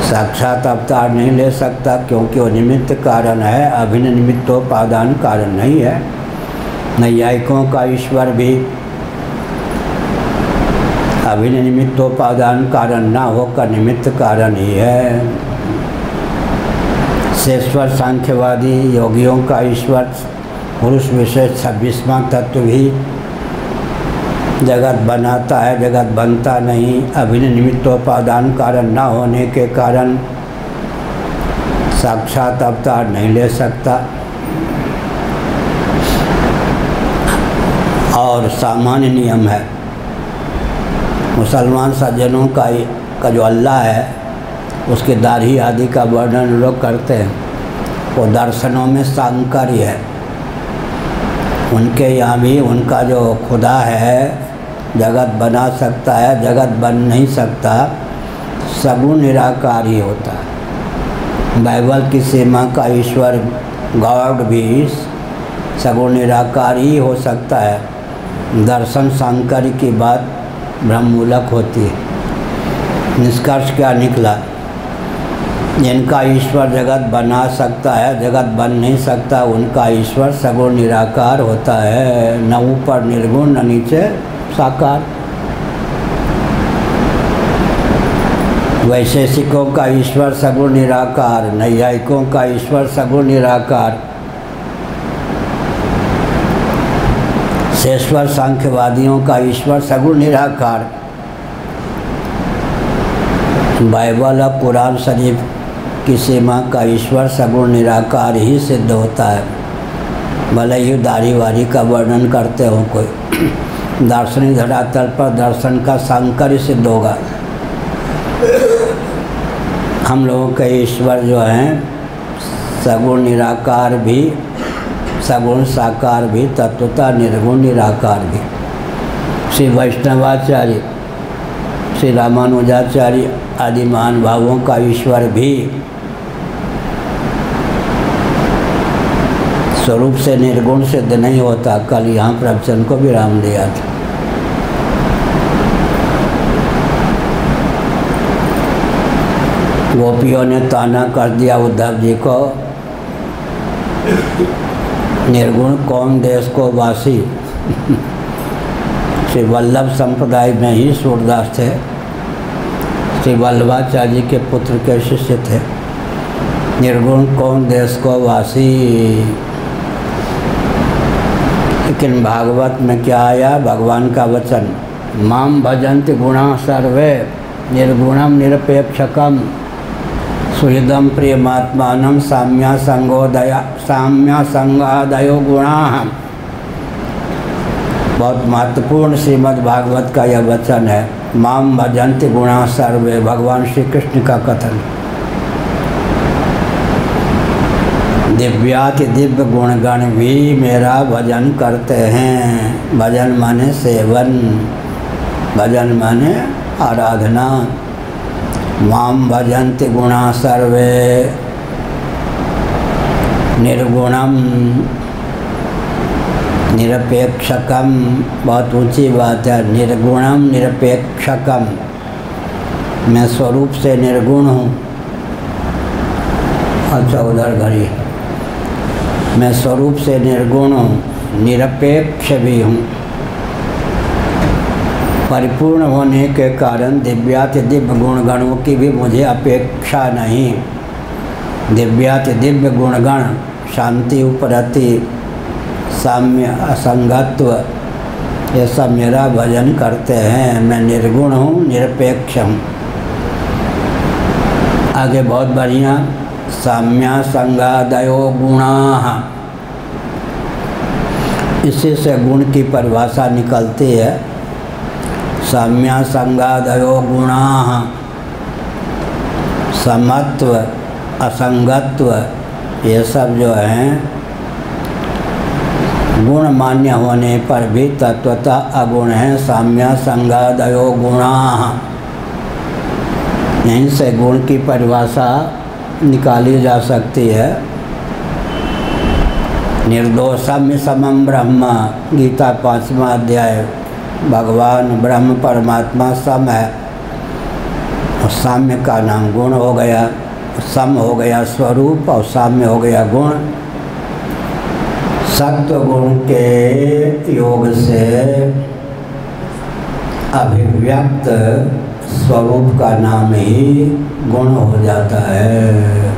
साक्षात अवतार नहीं ले सकता, क्योंकि वो निमित्त कारण है, अभिन्न निमित्तोपादान कारण नहीं है। नैयायिकों का ईश्वर भी अभिन्न निमित्तोपादान कारण ना होकर निमित्त कारण ही है। शेषवर सांख्यवादी योगियों का ईश्वर पुरुष विशेष 26वां तत्व भी जगत बनाता है, जगत बनता नहीं। अभिन्न निमित्तोपादान कारण ना होने के कारण साक्षात अवतार नहीं ले सकता। और सामान्य नियम है, मुसलमान सज्जनों का जो अल्लाह है उसके दाढ़ी आदि का वर्णन लोग करते हैं, वो दर्शनों में सांकर्य है। उनके यहाँ भी उनका जो खुदा है जगत बना सकता है, जगत बन नहीं सकता, सगुण निराकार ही होता है। बाइबल की सीमा का ईश्वर गॉड भी सगुण निराकार ही हो सकता है। दर्शन सांकर की बात ब्रह्ममूलक होती है। निष्कर्ष क्या निकला? जिनका ईश्वर जगत बना सकता है, जगत बन नहीं सकता, उनका ईश्वर सगुण निराकार होता है। न ऊपर निर्गुण न नीचे साकार। वैशेषिकों का ईश्वर सगुण निराकार, नैयायिकों का ईश्वर सगुण निराकार, शेश्वर सांख्यवादियों का ईश्वर सगुण निराकार। बाइबल और कुरान शरीफ की सीमा का ईश्वर सगुण निराकार ही सिद्ध होता है। भले ही दाढ़ी वारी का वर्णन करते हो कोई, दार्शनिक धरातल पर दर्शन का सांकर सिद्ध होगा। हम लोगों के ईश्वर जो हैं सगुण निराकार भी, सगुण साकार भी, तत्वता निर्गुण निराकार भी। श्री वैष्णवाचार्य, श्री रामानुजाचार्य आदि महान भावों का ईश्वर भी स्वरूप से निर्गुण सिद्ध नहीं होता। कल यहाँ प्रवचन को विराम दिया था। गोपियों ने ताना कर दिया उद्धव जी को, निर्गुण कौन देश को वासी। श्री वल्लभ संप्रदाय में ही सूरदास थे, श्री वल्लभाचार्य जी के पुत्र के शिष्य थे। निर्गुण कौन देश को वासी। लेकिन भागवत में क्या आया? भगवान का वचन, माम भजन्ति गुणा सर्वे निर्गुणम निरपेक्षकम सुहृदम प्रियमात्मानम साम्या संगादयो गुणा। बहुत महत्वपूर्ण श्रीमद् भागवत का यह वचन है। माम भजन्ति गुणा सर्वे, भगवान श्री कृष्ण का कथन। दिव्याति दिव्य गुणगण भी मेरा भजन करते हैं। भजन माने सेवन, भजन माने आराधना। माम भजन्ति गुणा सर्वे निर्गुणम निरपेक्षकम। बहुत ऊंची बात है। निर्गुणम निरपेक्षकम, मैं स्वरूप से निर्गुण हूँ। अच्छा उधर घड़ी, मैं स्वरूप से निर्गुण हूँ, निरपेक्ष भी हूँ। परिपूर्ण होने के कारण दिव्याति दिव्य गुणगणों की भी मुझे अपेक्षा नहीं। दिव्याति दिव्य गुणगण, शांति, उपरति, साम्य, असंगत्व, ये सब मेरा भजन करते हैं। मैं निर्गुण हूँ, निरपेक्ष हूँ। आगे बहुत बढ़िया, साम्या संगादयो गुणा। इसी से गुण की परिभाषा निकलती है। साम्या संगादयो गुणा, समत्व, असंगत्व, ये सब जो हैं गुण मान्य होने पर भी तत्वता अगुण है। साम्या संगादयो गुणा, यहीं से गुण की परिभाषा निकाली जा सकती है। निर्दोषम समम ब्रह्म, गीता 5वां अध्याय। भगवान ब्रह्म परमात्मा सम है, और साम्य का नाम गुण हो गया। सम हो गया स्वरूप और साम्य हो गया गुण। सत्व गुण के योग से अभिव्यक्त स्वरूप का नाम ही गुण हो जाता है।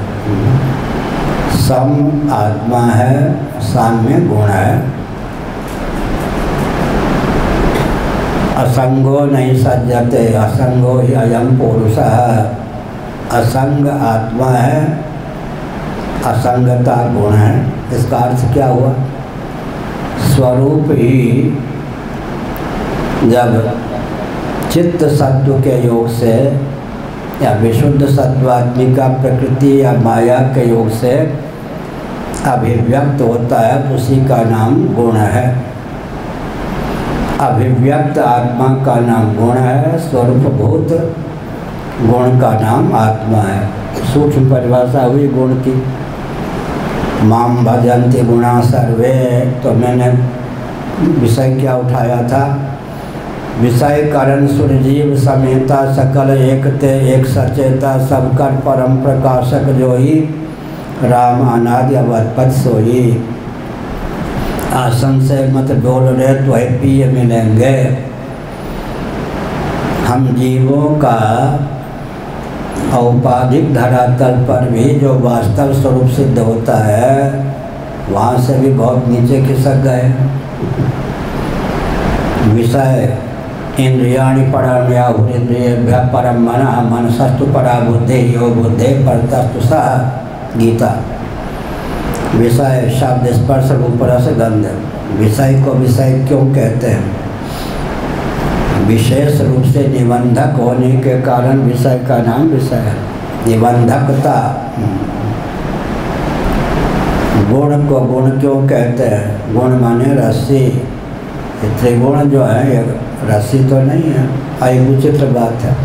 सम आत्मा है, साम्य गुण है। असंगो नहीं सज्जते, असंगो ही अयम पुरुषः। असंग आत्मा है, असंगता गुण है। इसका अर्थ क्या हुआ? स्वरूप ही जब चित्त सत्व के योग से या विशुद्ध सत्वात्मिका प्रकृति या माया के योग से अभिव्यक्त होता है, उसी का नाम गुण है। अभिव्यक्त आत्मा का नाम गुण है, स्वरूपभूत गुण का नाम आत्मा है। सूक्ष्म परिभाषा हुई गुण की। माम भजन्ति गुणा सर्वे, तो मैंने विषय क्या उठाया था? विषय करण सुरजीव समेता सकल एकते एक सचेता सबकर परम प्रकाशक जोई राम अनादि अवधपत सोई। आसन से मत डोल रहे तो पिए मिलेंगे। हम जीवों का औपाधिक धरातल पर भी जो वास्तव स्वरूप सिद्ध होता है वहाँ से भी बहुत नीचे खिसक गए। विषय इंद्रियाणि पराण्याहुरिन्द्रियेभ्यः परं मनः मनसस्तु परा बुद्धिः यो बुद्धेः परतस्तु सः। गीता। विषय शब्द स्पर्श रूप रस गंध। विषय को विषय क्यों कहते हैं? विशेष रूप से निबंधक होने के कारण विषय का नाम विषय है। निबंधकता। गुण को गुण क्यों कहते हैं? गुण माने रस्सी। त्रिगुण जो है ये रस्सी तो नहीं है। आई विचित्र बात है।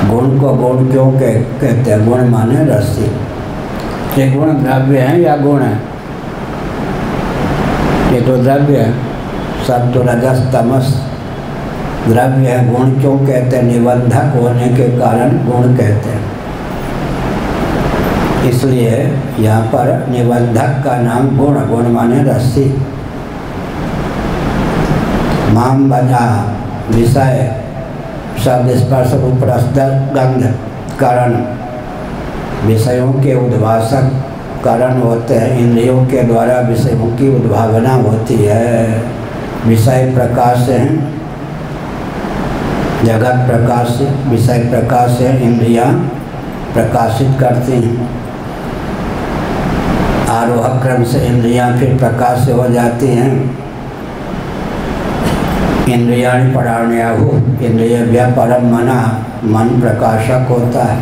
गुण को गुण क्यों कहते हैं? गुण माने रस्सी। त्रिगुण द्रव्य है या गुण है? ये तो द्रव्य है। सत्व रजस तमस द्रव्य है। गुण क्यों कहते हैं? निबंधक होने के कारण गुण कहते हैं। इसलिए यहाँ पर निबंधक का नाम गुण। गुण माने रस्सी। माम बजा विषय शब्द स्पर्श रूप रस गंध कारण। विषयों के उद्भाषक कारण होते हैं। इंद्रियों के द्वारा विषयों की उद्भावना होती है। विषय प्रकाश से हैं, जगत प्रकाश से, विषय प्रकाश से इंद्रियां प्रकाशित करती हैं। आरोह क्रम से इंद्रियां फिर प्रकाश से हो जाती हैं। इंद्रियाणि पराण्याहु इंद्रियेभ्यः परं मनः मन प्रकाशक होता है।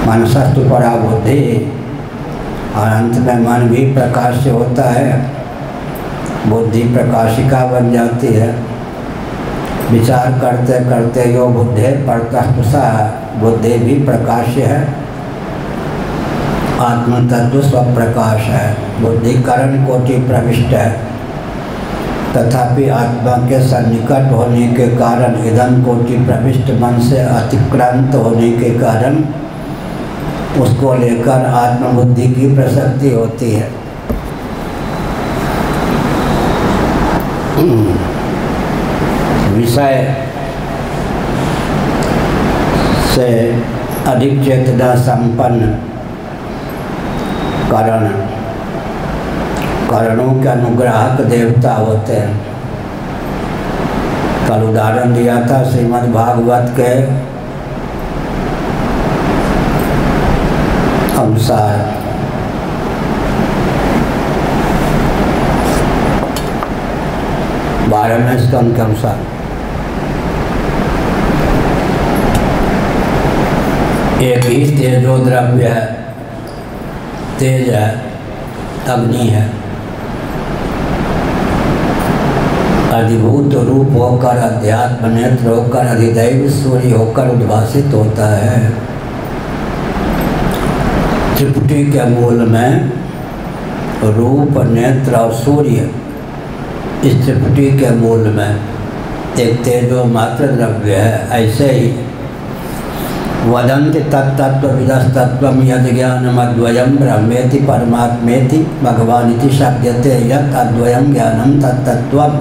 मनसस्तु परा बुद्धि और अंत में मन भी प्रकाश से होता है। बुद्धि प्रकाशिका बन जाती है। विचार करते करते यो बुद्धे परतस्तु सः। बुद्धि भी प्रकाश्य है। आत्म तत्व स्वप्रकाश है। बुद्धि करण कोटि प्रविष्ट है। तथापि आत्मा के सन्निकट होने के कारण इदम कोटि प्रविष्ट मन से अतिक्रांत होने के कारण उसको लेकर आत्मबुद्धि की प्रसक्ति होती है। विषय से अधिक चेतना संपन्न कारण कारणों के अनुग्राहक देवता होते हैं। कल उदाहरण दिया था श्रीमद् भागवत के अनुसार। 12वें स्कंद के अनुसार एक ही तेजो द्रव्य है। तेज है, अग्नि है। अधिभूत रूप होकर अध्यात्म नेत्र होकर अधिदैव सूर्य होकर उद्भासित होता है। त्रिपुटी के मूल में रूप नेत्र और सूर्य, इस त्रिपुटी के मूल में एक तेजो मात्र द्रव्य है। ऐसे ही वदन्ति तत्तत्त्वविदस्तत्त्वं यद् ज्ञानमद्वयं ब्रह्मेति परमात्मेति भगवानिति शब्दते यत् अद्वयं ज्ञानं तत्तत्त्वम्।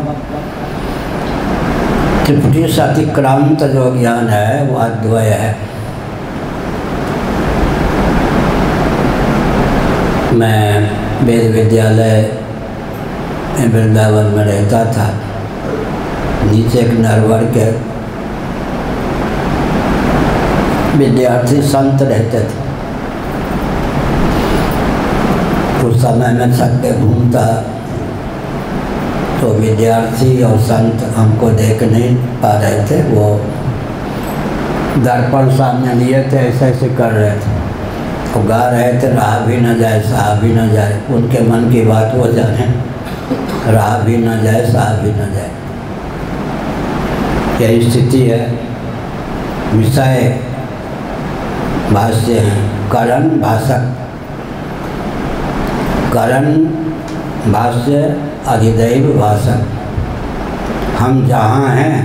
त्रिपुटी से अतिक्रांत जो ज्ञान है वो अद्वय है। मैं वेद विद्यालय वृंदावन में रहता था। नीचे एक नरवर के विद्यार्थी संत रहते थे। उस समय में छत पे घूमता तो विद्यार्थी और संत हमको देख नहीं पा रहे थे। वो दर्पण सामने लिए थे, ऐसे ऐसे कर रहे थे। वो गा रहे थे रहा भी न जाए सहा भी न जाए। उनके मन की बात वो जाने, रहा भी न जाए सहा भी न जाए। यही स्थिति है। विषय भाष्य हैं। करण भाषक, करण भाष्य अधिदैव भाषक। हम जहाँ हैं,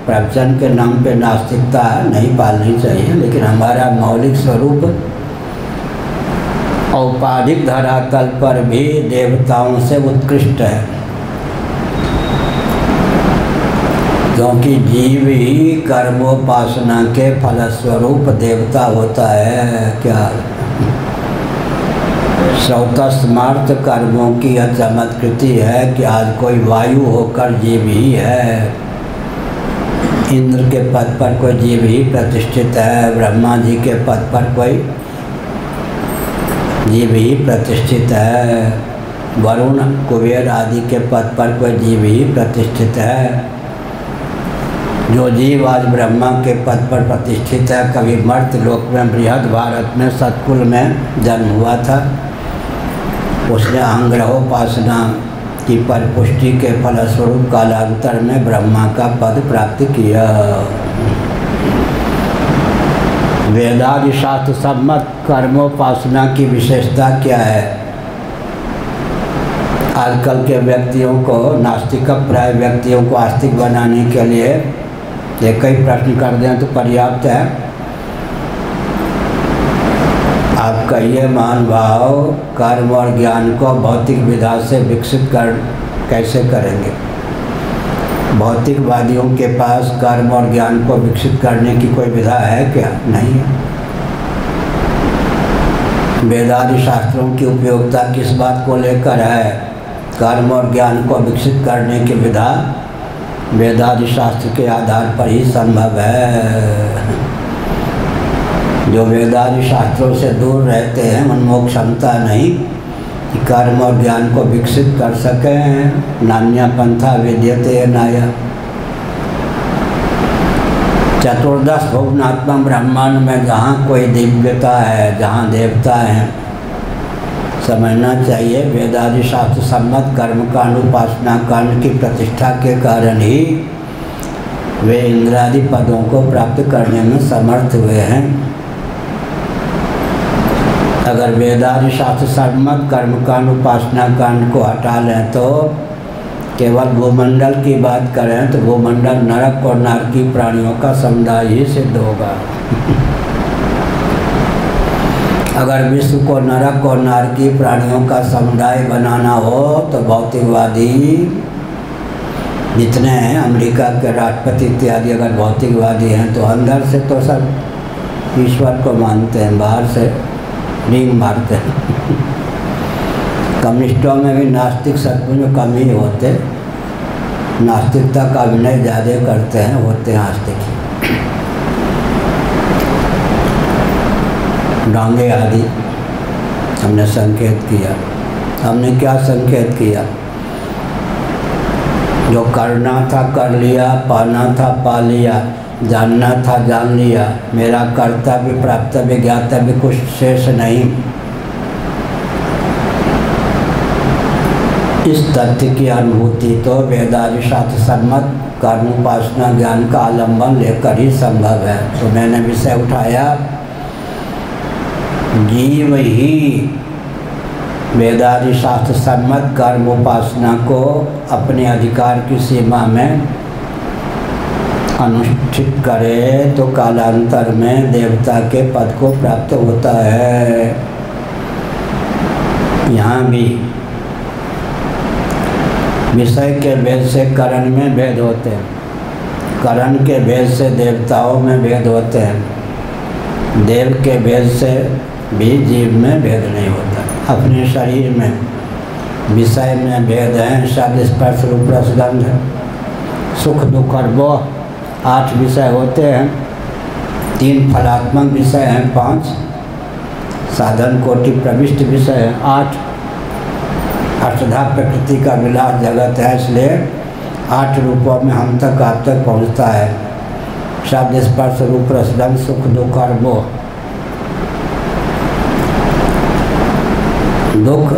प्रवचन के नाम पे नास्तिकता नहीं पालनी चाहिए, लेकिन हमारा मौलिक स्वरूप औपाधिक धरातल पर भी देवताओं से उत्कृष्ट है, क्योंकि जीव ही कर्मोपासना के फलस्वरूप देवता होता है। क्या श्रौतस्मार्थ कर्मों की यह चमत्कृति है कि आज कोई वायु होकर जीव ही है, इंद्र के पद पर कोई जीव ही प्रतिष्ठित है, ब्रह्मा जी के पद पर कोई जीव ही प्रतिष्ठित है, वरुण कुबेर आदि के पद पर कोई जीव ही प्रतिष्ठित है। जो जीव आज ब्रह्मा के पद पर प्रतिष्ठित है, कभी मर्त्य लोक में बृहद भारत में सतकुल में जन्म हुआ था, उसने अहंग्रहोपासना की परिपुष्टि के फलस्वरूप कालांतर में ब्रह्मा का पद प्राप्त किया। वेदादि शास्त्र सम्मत कर्मोपासना की विशेषता क्या है? आजकल के व्यक्तियों को, नास्तिक प्राय व्यक्तियों को आस्तिक बनाने के लिए एक ही प्रश्न कर दें तो पर्याप्त है। आप कहिए महानुभाव, कर्म और ज्ञान को भौतिक विधा से विकसित कैसे करेंगे? भौतिकवादियों के पास कर्म और ज्ञान को विकसित करने की कोई विधा है क्या? नहीं। वेदादि शास्त्रों की उपयोगिता किस बात को लेकर है? कर्म और ज्ञान को विकसित करने की विधा वेदादि शास्त्र के आधार पर ही संभव है। जो वेदादि शास्त्रों से दूर रहते हैं उनमें क्षमता नहीं कि कर्म और ज्ञान को विकसित कर सकें। नान्या पंथा विद्यते नाया। चतुर्दश भुवनात्मक ब्रह्मांड में जहाँ कोई दिव्यता है, जहाँ देवता हैं, समझना चाहिए वेदादि शास्त्र सम्मत कर्मकांड उपासना कांड की प्रतिष्ठा के कारण ही वे इंद्रादि पदों को प्राप्त करने में समर्थ हुए हैं। अगर वेदादि शास्त्र सम्मत कर्मकांड उपासना कांड को हटा लें तो केवल भूमंडल की बात करें तो भूमंडल नरक और नारकी प्राणियों का समुदाय ही सिद्ध होगा। अगर विश्व को नरक और नारकी प्राणियों का समुदाय बनाना हो तो भौतिकवादी जितने हैं, अमेरिका के राष्ट्रपति इत्यादि अगर भौतिकवादी हैं तो अंदर से तो सब ईश्वर को मानते हैं, बाहर से रिंग मारते हैं। कम्युनिस्टों में भी नास्तिक सचमुच कम ही होते, नास्तिकता का अभिनय ज़्यादा करते हैं, होते हैं आस्तिक। डांगे आदि हमने संकेत किया। हमने क्या संकेत किया? जो करना था कर लिया, पाना था पा लिया, जानना था जान लिया, मेरा कर्तव्य प्राप्तव्य ज्ञातव्य कुछ शेष नहीं। इस तथ्य की अनुभूति तो वेदादि शास्त्र सम्मत कर्मोपासना ज्ञान का आलम्बन लेकर ही संभव है। तो मैंने विषय उठाया, जीव ही वेदादि शास्त्र सम्मत कर्मोपासना को अपने अधिकार की सीमा में अनुष्ठित करे तो कालांतर में देवता के पद को प्राप्त होता है। यहाँ भी विषय के भेद से करण में भेद होते हैं, करण के भेद से देवताओं में भेद होते हैं, देव के भेद से भी जीव में भेद नहीं होता। अपने शरीर में विषय में भेद हैं, शब्द स्पर्श रूप रस गंध, सुख दुख और मोह 8 विषय होते हैं। 3 फलात्मक विषय हैं, 5 साधन कोटि प्रविष्ट विषय हैं, 8 अष्टधा प्रकृति का विलास जगत है, इसलिए 8 रूपों में हम तक आप तक पहुँचता है। शब्द स्पर्श रूप रस गंध सुख दुख और मोह। दुख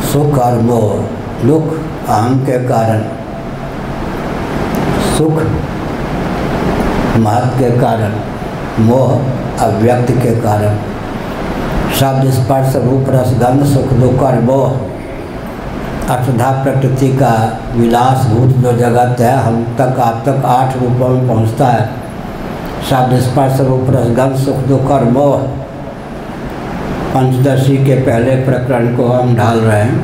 सुख और मोह। दुख अहम के कारण, सुख महत के कारण, मोह अव्यक्त के कारण। शब्द स्पर्श रूप रस गंध सुख दुख और मोह अष्टधा प्रकृति का विलासभूत जो जगत है हम तक आप तक 8 रूपों में पहुँचता है। शब्द स्पर्श रूप रस गंध सुख दुख और मोह। पंचदशी के पहले प्रकरण को हम ढाल रहे हैं।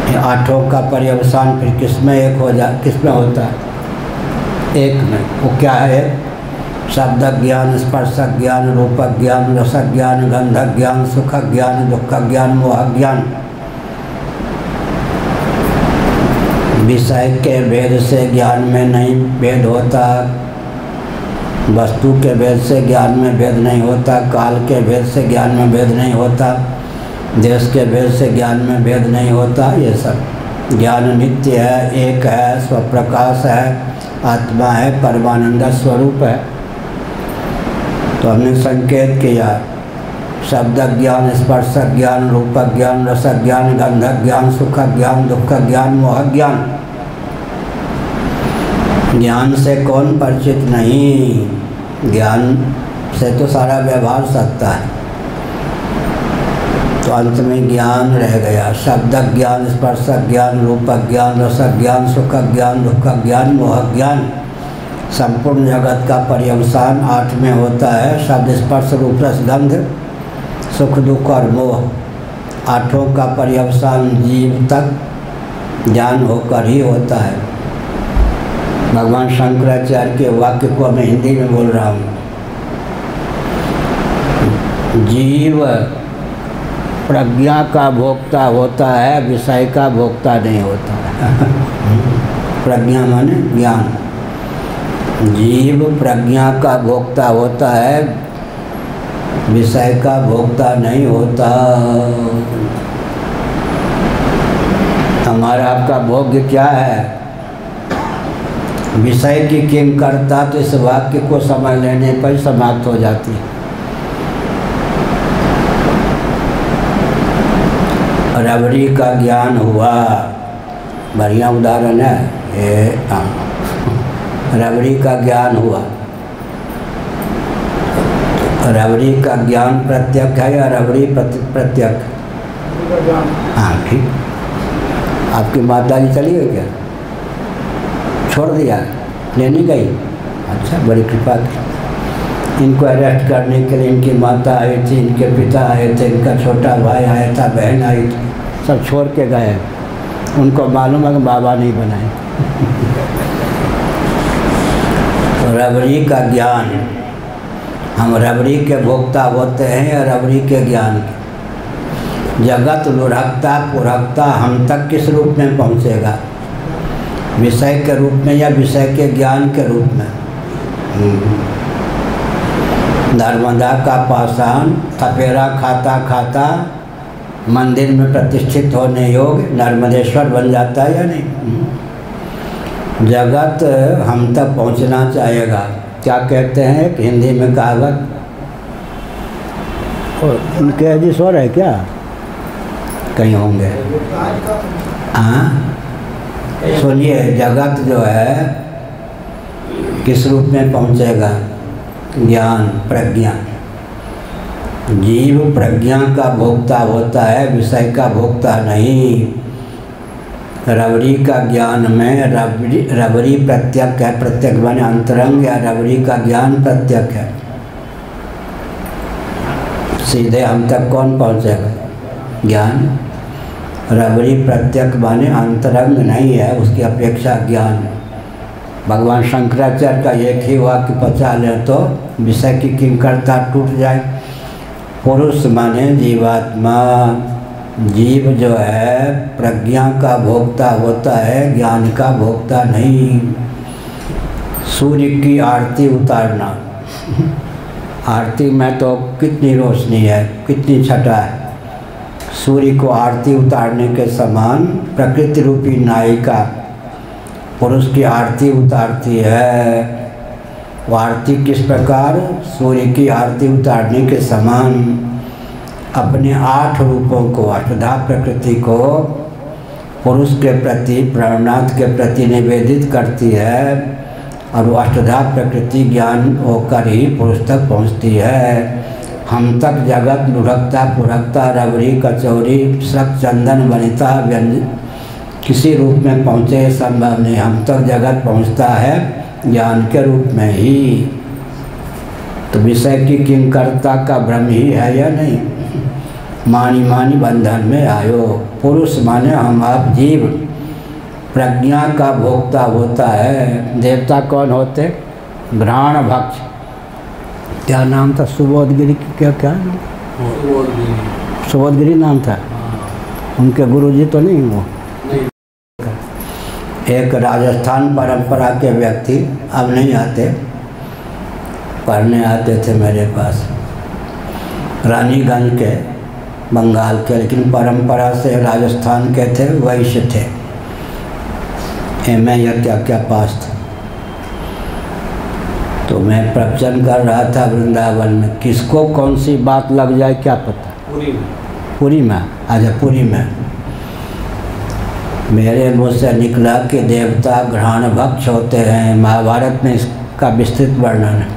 ये 8 का पर्यवसान फिर किसमें होता है? एक में। वो क्या है? शब्द ज्ञान, स्पर्श ज्ञान, रूप ज्ञान, रस ज्ञान, गंध ज्ञान, सुख ज्ञान, दुख ज्ञान, मोह ज्ञान। विषय के भेद से ज्ञान में नहीं भेद होता, वस्तु के भेद से ज्ञान में भेद नहीं होता, काल के भेद से ज्ञान में भेद नहीं होता, देश के भेद से ज्ञान में भेद नहीं होता। ये सब ज्ञान नित्य है, एक है, स्वप्रकाश है, आत्मा है, परमानंद स्वरूप है। तो हमने संकेत किया शब्द ज्ञान, स्पर्श ज्ञान, रूप ज्ञान, रस ज्ञान, गंध ज्ञान, सुख ज्ञान, दुख ज्ञान, मोह ज्ञान। ज्ञान से कौन परिचित नहीं? ज्ञान से तो सारा व्यवहार सकता है। तो अंत में ज्ञान रह गया। शब्द ज्ञान, स्पर्श ज्ञान, रूप ज्ञान, रस ज्ञान, सुख ज्ञान, दुख ज्ञान, मोह ज्ञान। संपूर्ण जगत का पर्यवसान 8 में होता है। शब्द स्पर्श रूप रस गंध सुख दुख और मोह 8 का पर्यवसान जीव तक ज्ञान होकर ही होता है। भगवान शंकराचार्य के वाक्य को मैं हिंदी में बोल रहा हूँ। जीव प्रज्ञा का भोक्ता होता है, विषय का भोक्ता नहीं होता है। प्रज्ञा माने ज्ञान। जीव प्रज्ञा का भोक्ता होता है, विषय का भोक्ता नहीं होता। हमारा आपका भोग्य क्या है? विषय की किंकरता तो इस वाक्य को समझ लेने पर समाप्त हो जाती है। रबड़ी का ज्ञान हुआ, बढ़िया उदाहरण है। रबड़ी का ज्ञान हुआ। रबड़ी का ज्ञान प्रत्यक्ष है या रबड़ी प्रत्यक्ष? हाँ ठीक। आपकी माता जी चली गई क्या? छोड़ दिया, लेनी गई? अच्छा, बड़ी कृपा की। इनको अरेस्ट करने के लिए इनकी माता आई थी, इनके पिता आए थे, इनका छोटा भाई आया था, बहन आई थी, सब छोड़ के गए। उनको मालूम है कि बाबा नहीं बनाए। रबड़ी का ज्ञान, हम रबड़ी के भोक्ता होते हैं या रबड़ी के ज्ञान के? जगत लुढ़कता पुरखता हम तक किस रूप में पहुँचेगा? विषय के रूप में या विषय के ज्ञान के रूप में? नर्मदा का पाषाण थपेरा खाता खाता मंदिर में प्रतिष्ठित होने योग्य नर्मदेश्वर बन जाता है या नहीं? जगत हम तक पहुंचना चाहेगा। क्या कहते हैं कि हिंदी में कहावत, उनके जी सो रहे क्या? कहीं होंगे। हाँ सुनिए, जगत जो है किस रूप में पहुंचेगा? ज्ञान प्रज्ञा। जीव प्रज्ञा का भोक्ता होता है, विषय का भोक्ता नहीं। रबड़ी का ज्ञान में रबड़ी प्रत्यक्ष है। प्रत्यक्ष माने अंतरंग, या रबड़ी का ज्ञान प्रत्यक्ष है। सीधे हम तक कौन पहुंचेगा? ज्ञान। रबड़ी प्रत्यक्ष माने अंतरंग नहीं है, उसकी अपेक्षा ज्ञान है। भगवान शंकराचार्य का एक ही वाक्य पचा ले तो विषय की किंकरता टूट जाए। पुरुष माने जीवात्मा। जीव जो है प्रज्ञा का भोक्ता होता है, ज्ञान का भोक्ता नहीं। सूर्य की आरती उतारना, आरती में तो कितनी रोशनी है, कितनी छटा है। सूर्य को आरती उतारने के समान प्रकृति रूपी नायिका पुरुष की आरती उतारती है। वो आरती किस प्रकार? सूर्य की आरती उतारने के समान अपने 8 रूपों को, अष्टधा प्रकृति को पुरुष के प्रति, प्राणनाथ के प्रति निवेदित करती है। और वो अष्टधा प्रकृति ज्ञान होकर ही पुरुष तक पहुँचती है। हम तक जगत लुढ़कता पुढ़कता रबड़ी कचौरी सक चंदन वनिता व्यंजन किसी रूप में पहुँचे संभव नहीं। हम तक जगत पहुँचता है ज्ञान के रूप में ही। तो विषय की किंकरता का भ्रम ही है या नहीं। मानी मानी बंधन में आयो। पुरुष माने हम आप जीव प्रज्ञा का भोक्ता होता है। देवता कौन होते? घ्राण भक्ष। क्या नाम था? सुबोधगिरी क्या सुबोधगिरी नाम था। उनके गुरुजी तो नहीं वो एक राजस्थान परंपरा के व्यक्ति अब नहीं आते, पढ़ने आते थे मेरे पास, रानीगंज के बंगाल के, लेकिन परंपरा से राजस्थान के थे, वैश्य थे, एमए या क्या क्या पास थे। तो मैं प्रवचन कर रहा था वृंदावन में, किसको कौन सी बात लग जाए क्या पता। पुरी में अच्छा पुरी में मेरे मुँह से निकला कि देवता घ्राण भक्ष होते हैं। महाभारत में इसका विस्तृत वर्णन है।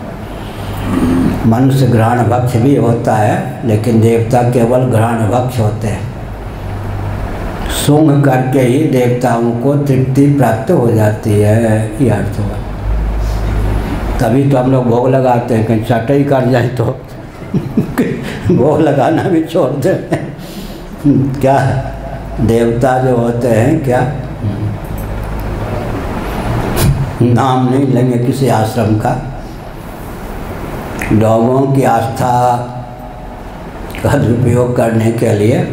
मनुष्य घ्राण भक्ष भी होता है, लेकिन देवता केवल घ्राण भक्ष होते हैं। सूंघ करके ही देवताओं को तृप्ति प्राप्त हो जाती है, ये अर्थ हुआ। तभी तो हम लोग भोग लगाते हैं, कहीं चटई कर जाए तो भोग लगाना भी छोड़ दें। क्या देवता जो होते हैं क्या नाम नहीं लेंगे किसी आश्रम का, लोगों की आस्था का दुरुपयोग करने के लिए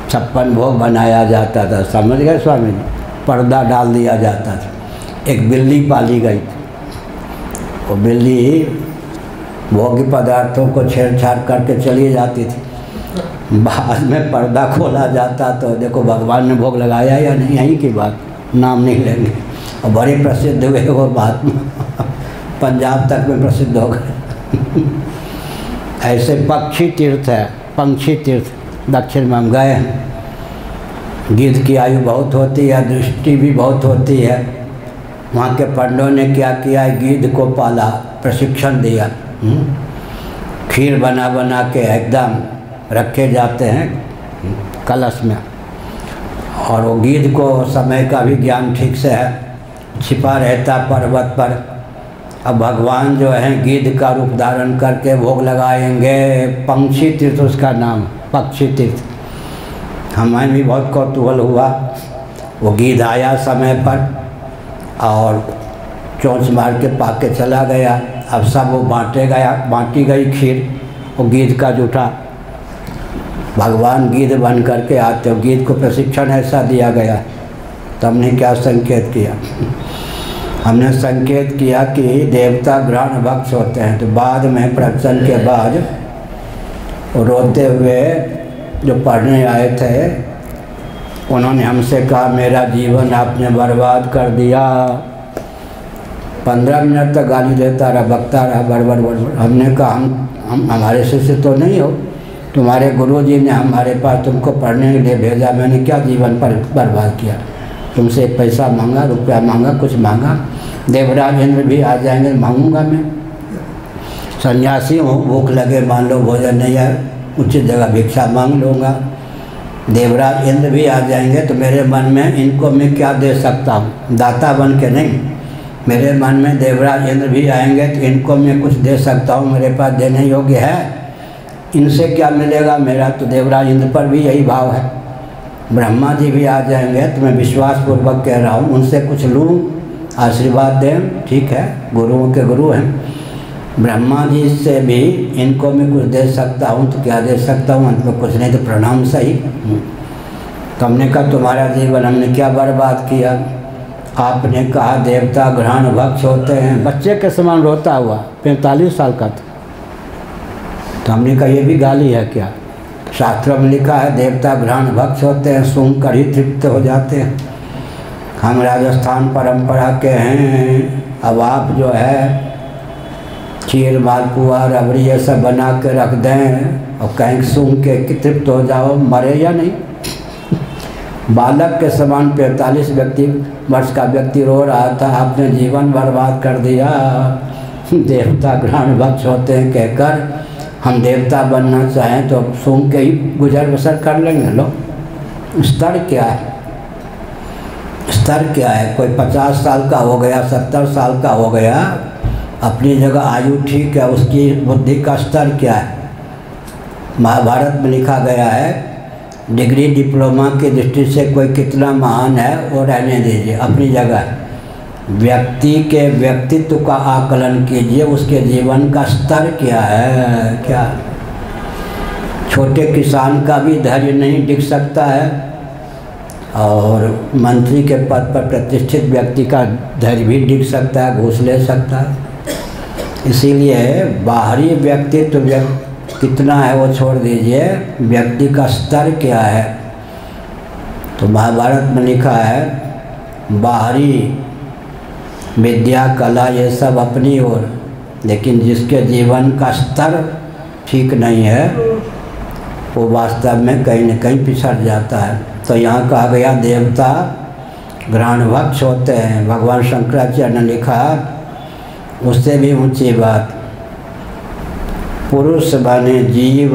56 भोग बनाया जाता था, समझ गए स्वामी जी। पर्दा डाल दिया जाता था। एक बिल्ली पाली गई थी, वो बिल्ली भोग्य पदार्थों को छेड़छाड़ करके चली जाती थी। बाद में पर्दा खोला जाता तो देखो भगवान ने भोग लगाया या नहीं, यहीं की बात, नाम नहीं लेंगे। और बड़े प्रसिद्ध हुए वो महात्मा, पंजाब तक में प्रसिद्ध हो गए। ऐसे पक्षी तीर्थ है, पंछी तीर्थ दक्षिण में हम गए हैं। गिद्ध की आयु बहुत होती है, दृष्टि भी बहुत होती है। वहाँ के पंडों ने क्या किया, गिद्ध को पाला, प्रशिक्षण दिया। खीर बना बना के एकदम रखे जाते हैं कलश में, और वो गिद्ध को समय का भी ज्ञान ठीक से है, छिपा रहता पर्वत पर। अब भगवान जो है गिद्ध का रूप धारण करके भोग लगाएंगे। पंछी तीर्थ उसका नाम, पक्षी तीर्थ। हमें भी बहुत कौतूहल हुआ। वो गिद्ध आया समय पर और चोंच मार के पाके चला गया। अब सब वो बांटी गई खीर, वो गिद्ध का जूठा। भगवान गिद्ध बन करके आते हो, गिद्ध को प्रशिक्षण ऐसा दिया गया। तो हमने क्या संकेत किया, हमने संकेत किया कि देवता घ्राण भक्ष होते हैं। तो बाद में प्रवचन के बाद रोते हुए जो पढ़ने आए थे, उन्होंने हमसे कहा मेरा जीवन आपने बर्बाद कर दिया। 15 मिनट तक गाली देता रहा, बकता रहा, बड़बड़ बड़बड़। हमने कहा हम हमारे शिष्य तो नहीं हो, तुम्हारे गुरुजी ने हमारे पास तुमको पढ़ने के लिए भेजा, मैंने क्या जीवन पर बर्बाद किया। तुमसे एक पैसा मांगा, रुपया मांगा, कुछ मांगा? देवराज इंद्र भी आ जाएंगे, मांगूंगा मैं? सन्यासी हूँ, भूख लगे, मान लो भोजन नहीं है, उचित जगह भिक्षा मांग लूँगा। देवराज इंद्र भी आ जाएंगे तो मेरे मन में इनको मैं क्या दे सकता हूँ, दाता बन के नहीं। मेरे मन में देवराज इंद्र भी आएंगे तो इनको मैं कुछ दे सकता हूँ, मेरे पास देने योग्य है। इनसे क्या मिलेगा मेरा? तो देवराज इंद्र पर भी यही भाव है। ब्रह्मा जी भी आ जाएंगे तो मैं विश्वासपूर्वक कह रहा हूँ, उनसे कुछ लूँ, आशीर्वाद दें, ठीक है, गुरुओं के गुरु हैं। ब्रह्मा जी से भी इनको मैं कुछ दे सकता हूँ, तो क्या दे सकता हूँ? अंत में कुछ नहीं तो प्रणाम सही। तो हमने कहा तुम्हारा जीवन हमने क्या बर्बाद किया? आपने कहा देवता घ्राण भक्ष होते हैं। बच्चे के समान रोता हुआ, 45 साल का था। तो हमने कहा ये भी गाली है क्या? शास्त्रों में लिखा है देवता घ्राण भक्ष होते हैं, सूंघ कर ही तृप्त हो जाते हैं। हम राजस्थान परंपरा के हैं, अब आप जो है खीर मालपुआ रबड़ी ये सब बना के रख दें और कहीं सूंघ के तृप्त हो जाओ, मरे या नहीं? बालक के समान 45 वर्ष का व्यक्ति रो रहा था, आपने जीवन बर्बाद कर दिया। देवता ग्रहण भक्ष होते हैं कहकर हम देवता बनना चाहें तो सूंघ के ही गुजर बसर कर लेंगे लोग। स्तर क्या है? स्तर क्या है? कोई 50 साल का हो गया, 70 साल का हो गया, अपनी जगह आयु ठीक है, उसकी बुद्धि का स्तर क्या है? महाभारत में लिखा गया है डिग्री डिप्लोमा की दृष्टि से कोई कितना महान है वो रहने दीजिए, अपनी जगह। व्यक्ति के व्यक्तित्व का आकलन कीजिए, उसके जीवन का स्तर क्या है। क्या छोटे किसान का भी धैर्य नहीं टिक सकता है और मंत्री के पद पर प्रतिष्ठित व्यक्ति का धैर्य भी टिक सकता है, घूस ले सकता है। इसीलिए बाहरी व्यक्तित्व कितना है वो छोड़ दीजिए, व्यक्ति का स्तर क्या है। तो महाभारत में लिखा है बाहरी विद्या कला ये सब अपनी ओर, लेकिन जिसके जीवन का स्तर ठीक नहीं है वो वास्तव में कहीं न कहीं पिछड़ जाता है। तो यहाँ कहा गया देवता ग्रहण भक्ष होते हैं। भगवान शंकराचार्य ने लिखा उससे भी ऊंची बात, पुरुष बने जीव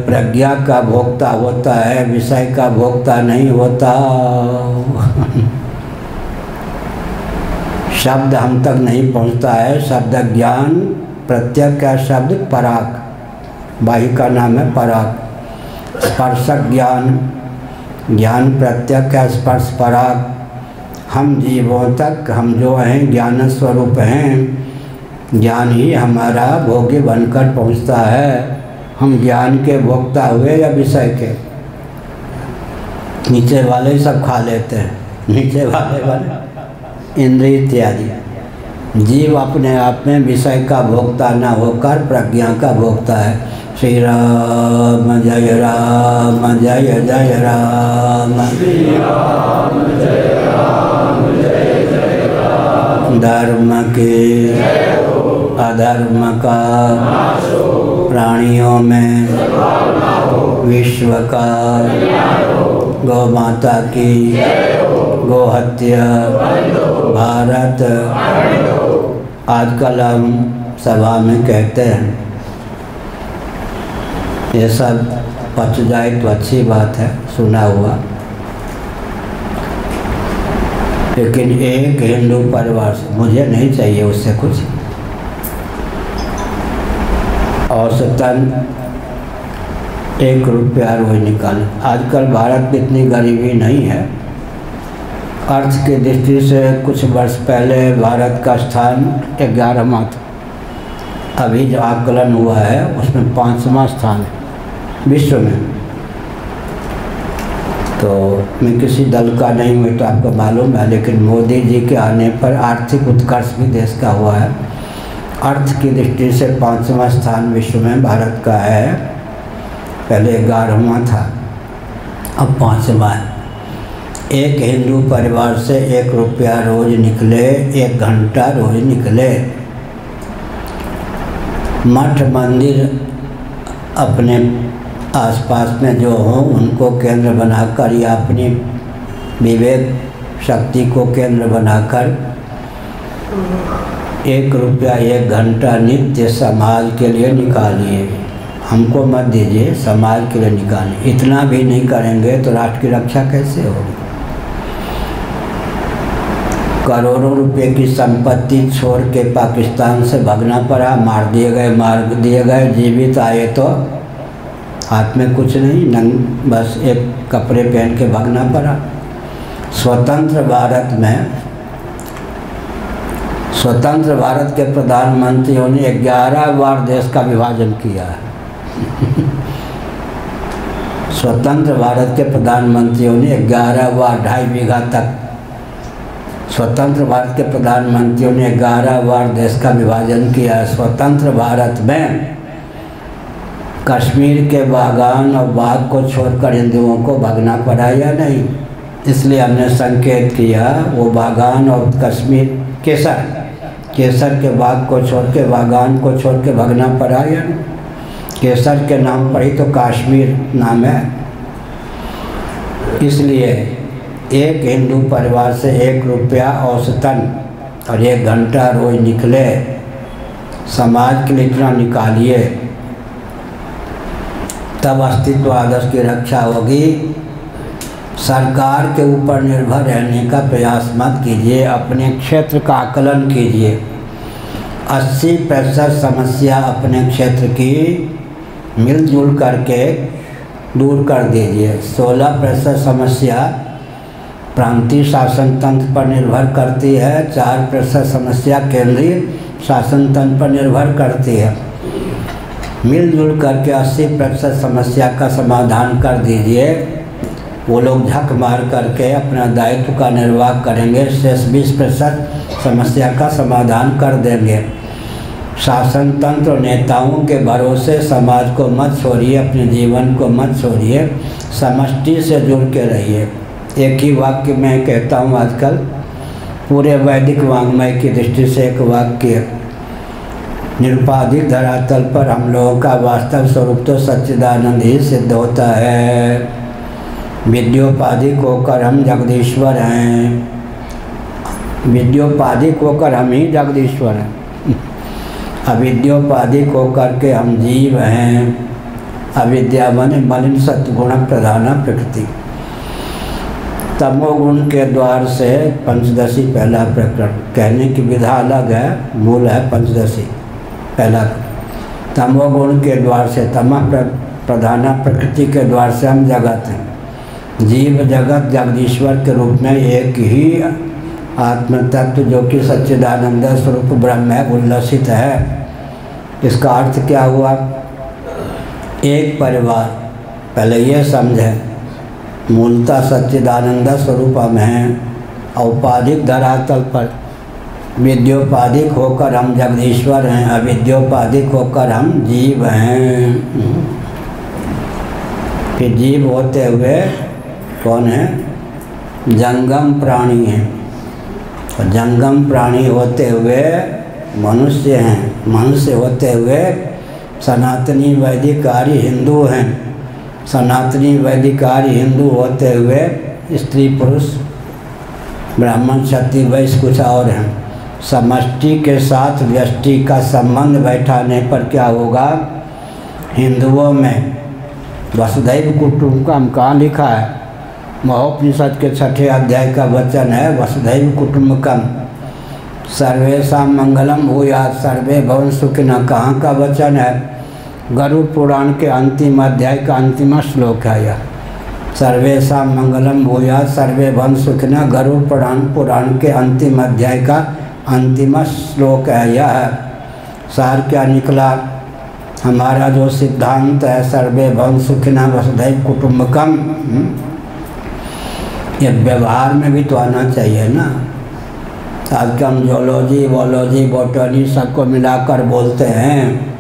प्रज्ञा का भोक्ता होता है, विषय का भोक्ता नहीं होता। शब्द हम तक नहीं पहुंचता है, शब्द ज्ञान प्रत्यक्ष का शब्द पराग, बाही का नाम है पराग। स्पर्शक ज्ञान, ज्ञान प्रत्यक्ष का स्पर्श पराग। हम जीवों तक हम जो हैं ज्ञान स्वरूप हैं, ज्ञान ही हमारा भोग्य बनकर पहुंचता है। हम ज्ञान के भोक्ता हुए या विषय के? नीचे वाले सब खा लेते हैं, नीचे वाले इंद्रिय इत्यादि। जीव अपने आप में विषय का भोक्ता न होकर प्रज्ञा का भोक्ता है। श्री राम जय राम जय जय राम, श्री राम जय राम जय जय राम। धर्म के अधर्म का प्राणियों में विश्व का, गौ माता की गोहत्या भारत। आजकल हम सभा में कहते हैं, ये सब पच जाए तो अच्छी बात है, सुना हुआ, लेकिन एक हिंदू परिवार से मुझे नहीं चाहिए उससे कुछ। औसतन 1 रुपया रोज निकालें। आजकल भारत में इतनी गरीबी नहीं है। अर्थ की दृष्टि से कुछ वर्ष पहले भारत का स्थान 11वां था, अभी जो आकलन हुआ है उसमें 5वां स्थान है विश्व में। तो मैं किसी दल का नहीं हूँ तो आपको मालूम है, लेकिन मोदी जी के आने पर आर्थिक उत्कर्ष भी देश का हुआ है। अर्थ की दृष्टि से 5वां स्थान विश्व में भारत का है, पहले 11वां था, अब 5वां है। एक हिंदू परिवार से 1 रुपया रोज निकले, 1 घंटा रोज निकले, मठ मंदिर अपने आसपास में जो हों उनको केंद्र बनाकर या अपनी विवेक शक्ति को केंद्र बनाकर 1 रुपया 1 घंटा नित्य समाज के लिए निकालिए। हमको मत दीजिए, समाज के लिए निकालिए। इतना भी नहीं करेंगे तो राष्ट्र की रक्षा कैसे होगी? करोड़ों रुपए की संपत्ति छोड़ के पाकिस्तान से भागना पड़ा, मार दिए गए। जीवित आए तो हाथ में कुछ नहीं, नंग बस एक कपड़े पहन के भागना पड़ा। स्वतंत्र भारत के प्रधानमंत्रियों ने 11 बार देश का विभाजन किया है। स्वतंत्र भारत के प्रधानमंत्रियों ने 11 बार 2.5 बीघा तक, स्वतंत्र भारत के प्रधानमंत्रियों ने 11 बार देश का विभाजन किया है। स्वतंत्र भारत में कश्मीर के बागान और बाग को छोड़कर हिंदुओं को भागना पड़ा या नहीं? इसलिए हमने संकेत किया वो बागान और कश्मीर केसर के बाग को छोड़ के, बागान को छोड़ के भागना पड़ा या नहीं? केसर के नाम पर ही तो कश्मीर नाम है। इसलिए एक हिंदू परिवार से 1 रुपया औसतन और 1 घंटा रोज निकले, समाज के लिए इतना निकालिए, तब अस्तित्व आदर्श की रक्षा होगी। सरकार के ऊपर निर्भर रहने का प्रयास मत कीजिए, अपने क्षेत्र का आकलन कीजिए। 80% समस्या अपने क्षेत्र की मिलजुल करके दूर कर दीजिए। 16% समस्या प्रांतीय शासन तंत्र पर निर्भर करती है। 4% समस्या केंद्रीय शासन तंत्र पर निर्भर करती है। मिलजुल करके 80% समस्या का समाधान कर दीजिए। वो लोग झक मार करके अपना दायित्व का निर्वाह करेंगे, शेष 20% समस्या का समाधान कर देंगे। शासन तंत्र और नेताओं के भरोसे समाज को मत छोड़िए, अपने जीवन को मत छोड़िए, समष्टि से जुड़ के रहिए। एक ही वाक्य मैं कहता हूँ आजकल, पूरे वैदिक वाङ्मय की दृष्टि से एक वाक्य, निरुपाधिक धरातल पर हम लोगों का वास्तव स्वरूप तो सच्चिदानंद ही सिद्ध होता है। विद्योपाधिक होकर हम जगदीश्वर हैं, विद्योपाधिक होकर हम ही जगदीश्वर हैं। अविद्योपाधिक होकर के हम जीव हैं। अविद्या बने मलिन सत्गुण प्रधाना प्रकृति। तमोगुण के द्वार से पंचदशी पहला प्रकरण, कहने की विधा अलग है, मूल है पंचदशी पहला। तमोगुण के द्वार से, तमः प्रधाना प्रकृति के द्वार से हम जगत हैं। जीव जगत जगदीश्वर के रूप में एक ही आत्म तत्व जो कि सच्चिदानंद स्वरूप ब्रह्म है, उल्लसित है। इसका अर्थ क्या हुआ? एक परिवार, पहले ये समझे, मूलतः सच्चिदानंद स्वरूप हम हैं। औपाधिक धरातल पर विद्योपाधिक होकर हम जगदीश्वर हैं, अविद्योपाधिक होकर हम जीव हैं। फिर जीव होते हुए कौन है? जंगम प्राणी हैं। और जंगम प्राणी होते हुए मनुष्य हैं। मनुष्य होते हुए सनातनी वैदिक आर्य हिंदू हैं। सनातनी वैदिक आर्य हिंदू होते हुए स्त्री पुरुष ब्राह्मण क्षत्रिय वैश्य कुछ और हैं। समष्टि के साथ व्यष्टि का संबंध बैठाने पर क्या होगा? हिंदुओं में वसुधैव कुटुम्बकम कहाँ लिखा है? महोपनिषद के 6ठे अध्याय का वचन है, वसुधैव कुटुम्बकम सर्वेषां मंगलम भूयात् सर्वे भवन सुखिनः। कहाँ का वचन है? गरुड़ पुराण के अंतिम अध्याय का अंतिम श्लोक है यह। सर्वेषां मंगलम भूयात् सर्वे भवन सुखिनः, गरुड़ पुराण के अंतिम अध्याय का अंतिम श्लोक है यह। सार क्या निकला? हमारा जो सिद्धांत है सर्वे भवन सुखिनः वसुधैव कुटुम्बकम, ये व्यवहार में भी तो आना चाहिए ना। आज हम जोलॉजी वॉलॉजी बॉटनी सबको मिलाकर बोलते हैं,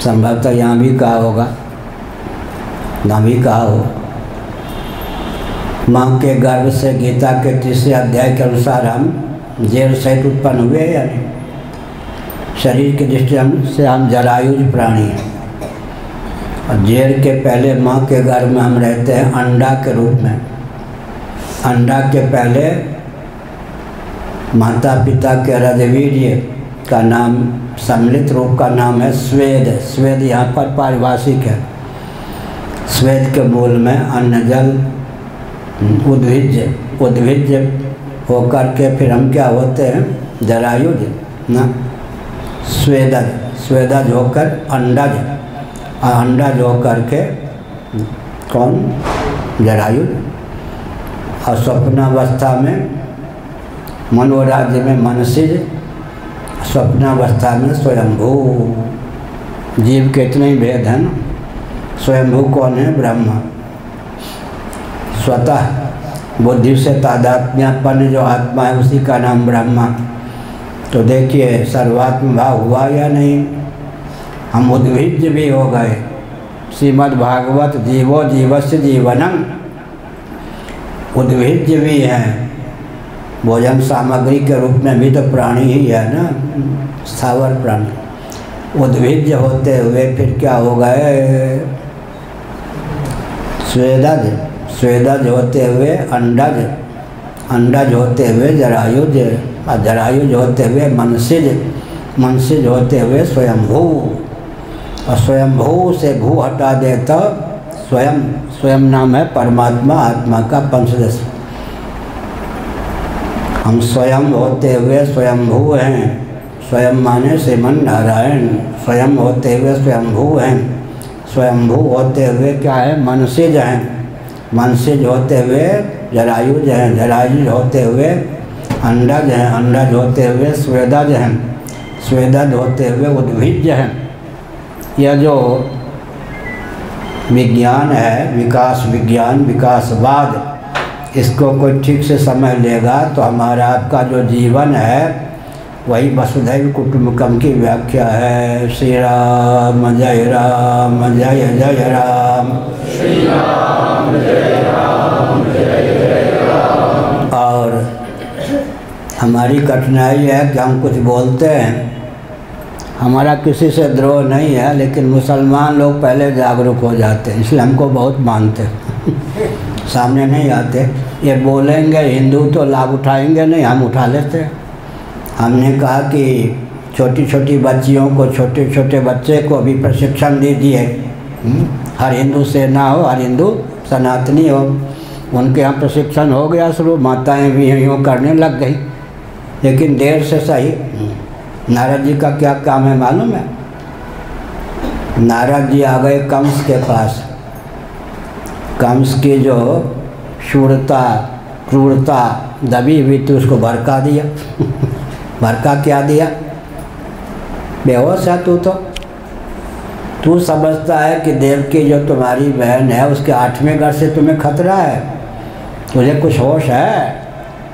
संभवतः यहाँ भी कहा होगा, ना भी कहा हो। माँ के गर्भ से गीता के 3 अध्याय के अनुसार हम जेर सहित उत्पन्न हुए या नहीं? शरीर की दृष्टि से हम जरायुज प्राणी हैं। और जेर के पहले माँ के गर्भ में हम रहते हैं अंडा के रूप में। अंडा के पहले माता पिता के रजवीर्य का नाम, सम्मिलित रूप का नाम है स्वेद। स्वेद यहाँ पर पारिभाषिक है। स्वेद के मूल में अन्न जल उद्भिज होकर के फिर हम क्या होते हैं? जरायुज ना। स्वेदज होकर अंडज, अंडज होकर के कौन? जरायुज। और स्वप्नावस्था में मनोराज्य में मनसिज, स्वप्नावस्था में स्वयंभू। जीव के इतने ही भेद हैं ना। स्वयंभू कौन है? ब्रह्म। स्वतः बुद्धि से तादात्म्यपन्न जो आत्मा है उसी का नाम ब्रह्मा। तो देखिए सर्वात्म भाव हुआ या नहीं? हम उद्भिज भी हो गए। श्रीमद् भागवत जीवो जीवस्य जीवनम, उद्भिज भी हैं। भोजन सामग्री के रूप में भी तो प्राणी ही है ना, स्थावर प्राणी। उद्भिज होते हुए फिर क्या हो गए? स्वेदज होते हुए अंडज, अंडज होते हुए जरायुज, और जरायुज होते हुए मनसिज, मनसिज होते हुए स्वयंभू, और स्वयंभू से भू हटा दे तो स्वयं, स्वयं नाम है परमात्मा, आत्मा का पंचदश। हम स्वयं होते हुए स्वयंभू हैं, स्वयं माने श्रीमन नारायण, स्वयं होते हुए स्वयंभू हैं, स्वयंभू होते हुए क्या है मनसिज हैं, मनसिज होते हुए जरायुज हैं, जरायुज होते हुए अंडज हैं, अंडज होते हुए स्वेदज हैं, स्वेदज होते हुए उद्भिज हैं। यह जो विज्ञान है, विकास विज्ञान, विकासवाद, इसको कोई ठीक से समझ लेगा तो हमारा आपका जो जीवन है वही वसुधैव कुटुंबकम की व्याख्या है। श्री राम जय राम, जय जय राम, श्री राम जय राम, जय जय राम। और हमारी कठिनाई है कि हम कुछ बोलते हैं, हमारा किसी से द्रोह नहीं है, लेकिन मुसलमान लोग पहले जागरूक हो जाते हैं, इसलिए हमको बहुत मानते हैं सामने नहीं आते। ये बोलेंगे हिंदू तो लाभ उठाएंगे नहीं, हम उठा लेते हैं। हमने कहा कि छोटी छोटी बच्चियों को, छोटे छोटे बच्चे को भी प्रशिक्षण दीजिए, हर हिंदू सेना हो, हर हिंदू सनातनी हो। उनके यहाँ प्रशिक्षण हो गया शुरू, माताएं भी यूँ करने लग गई, लेकिन देर से सही। नारद जी का क्या काम है मालूम है? नारद जी आ गए कंस के पास, कंस की जो शूरता क्रूरता दबी हुई थी उसको भड़का दिया भड़का क्या दिया? बेहोश है तू समझता है कि देवकी जो तुम्हारी बहन है उसके 8वें घर से तुम्हें खतरा है, तुझे कुछ होश है?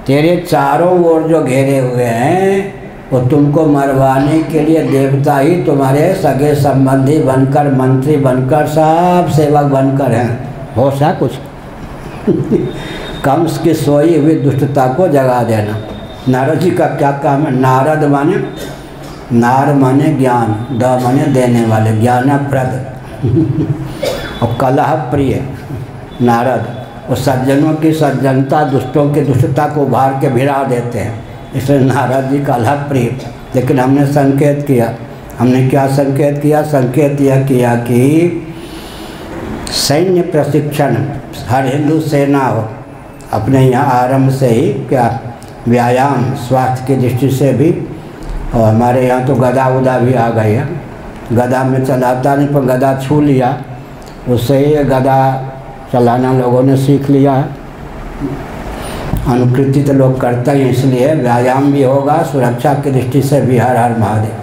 तेरे चारों ओर जो घेरे हुए हैं वो तुमको मरवाने के लिए देवता ही तुम्हारे सगे संबंधी बनकर, मंत्री बनकर, सब सेवक बनकर हैं। होश है कुछ? कंस की सोई हुई दुष्टता को जगा देना। नारद जी का क्या काम है? नारद माने, नार माने ज्ञान, द माने देने वाले, ज्ञानप्रद और कलह प्रिय। नारद वो सज्जनों की सज्जनता, दुष्टों की दुष्टता को उभार के भिड़ा देते हैं, इसलिए नारद जी कलह प्रिय। लेकिन हमने संकेत किया, हमने क्या संकेत किया? संकेत यह किया कि सैन्य प्रशिक्षण हर हिंदू सेना हो, अपने यहाँ आरंभ से ही क्या व्यायाम, स्वास्थ्य की दृष्टि से भी। और हमारे यहाँ तो गदा उदा भी आ गई है, गदा में चलाता नहीं पर गदा छू लिया, उससे ही गदा चलाना लोगों ने सीख लिया है। अनुकृति तो लोग करते हैं, इसलिए व्यायाम भी होगा, सुरक्षा की दृष्टि से भी। हर हर महादेव।